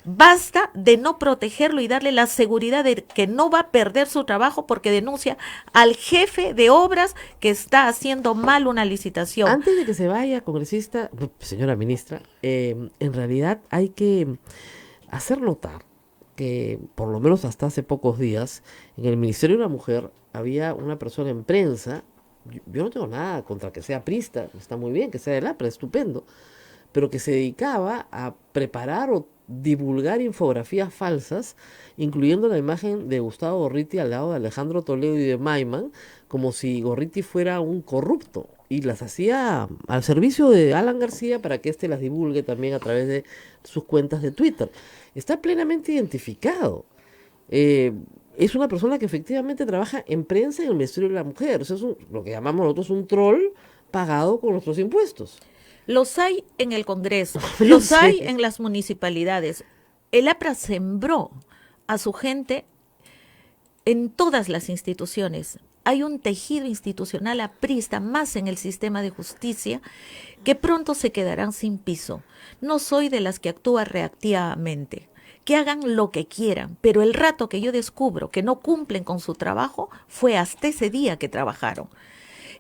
Basta de no protegerlo y darle la seguridad de que no va a perder su trabajo porque denuncia al jefe de obras que está haciendo mal una licitación. Antes de que se vaya, congresista, señora ministra, en realidad hay que hacer notar que por lo menos hasta hace pocos días en el Ministerio de la Mujer había una persona en prensa. Yo no tengo nada contra que sea priista, está muy bien que sea del APRA, estupendo, pero que se dedicaba a preparar o divulgar infografías falsas, incluyendo la imagen de Gustavo Gorriti al lado de Alejandro Toledo y de Maiman, como si Gorriti fuera un corrupto, y las hacía al servicio de Alan García para que éste las divulgue también a través de sus cuentas de Twitter. Está plenamente identificado. Es una persona que efectivamente trabaja en prensa en el Ministerio de la Mujer. Eso es lo que llamamos nosotros un troll pagado con nuestros impuestos. Los hay en el Congreso, los hay en las municipalidades. El APRA sembró a su gente en todas las instituciones. Hay un tejido institucional aprista más en el sistema de justicia que pronto se quedarán sin piso. No soy de las que actúa reactivamente. Que hagan lo que quieran, pero el rato que yo descubro que no cumplen con su trabajo fue hasta ese día que trabajaron.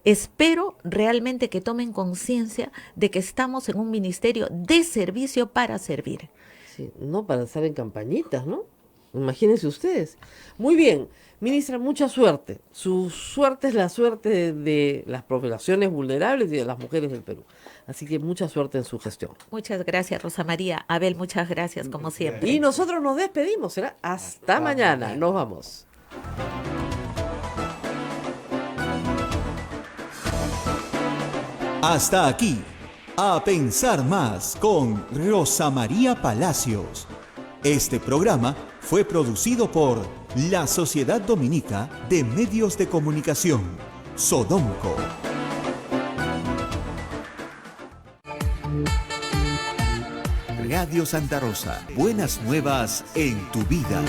Espero realmente que tomen conciencia de que estamos en un ministerio de servicio para servir. Sí, no para estar en campañitas, ¿no? Imagínense ustedes. Muy bien, ministra, mucha suerte. Su suerte es la suerte de las poblaciones vulnerables y de las mujeres del Perú. Así que mucha suerte en su gestión. Muchas gracias, Rosa María. Abel, muchas gracias, como siempre. Y nosotros nos despedimos, será hasta mañana. Nos vamos. Hasta aquí, A Pensar Más con Rosa María Palacios. Este programa fue producido por la Sociedad Dominica de Medios de Comunicación, Sodomco. Radio Santa Rosa, buenas nuevas en tu vida.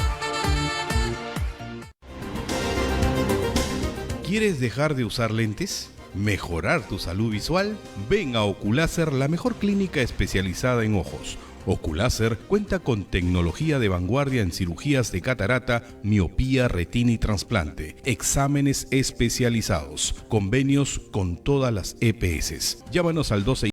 ¿Quieres dejar de usar lentes? ¿Mejorar tu salud visual? Ven a Oculáser, la mejor clínica especializada en ojos. Oculáser cuenta con tecnología de vanguardia en cirugías de catarata, miopía, retina y trasplante, exámenes especializados, convenios con todas las EPS. Llámanos al 12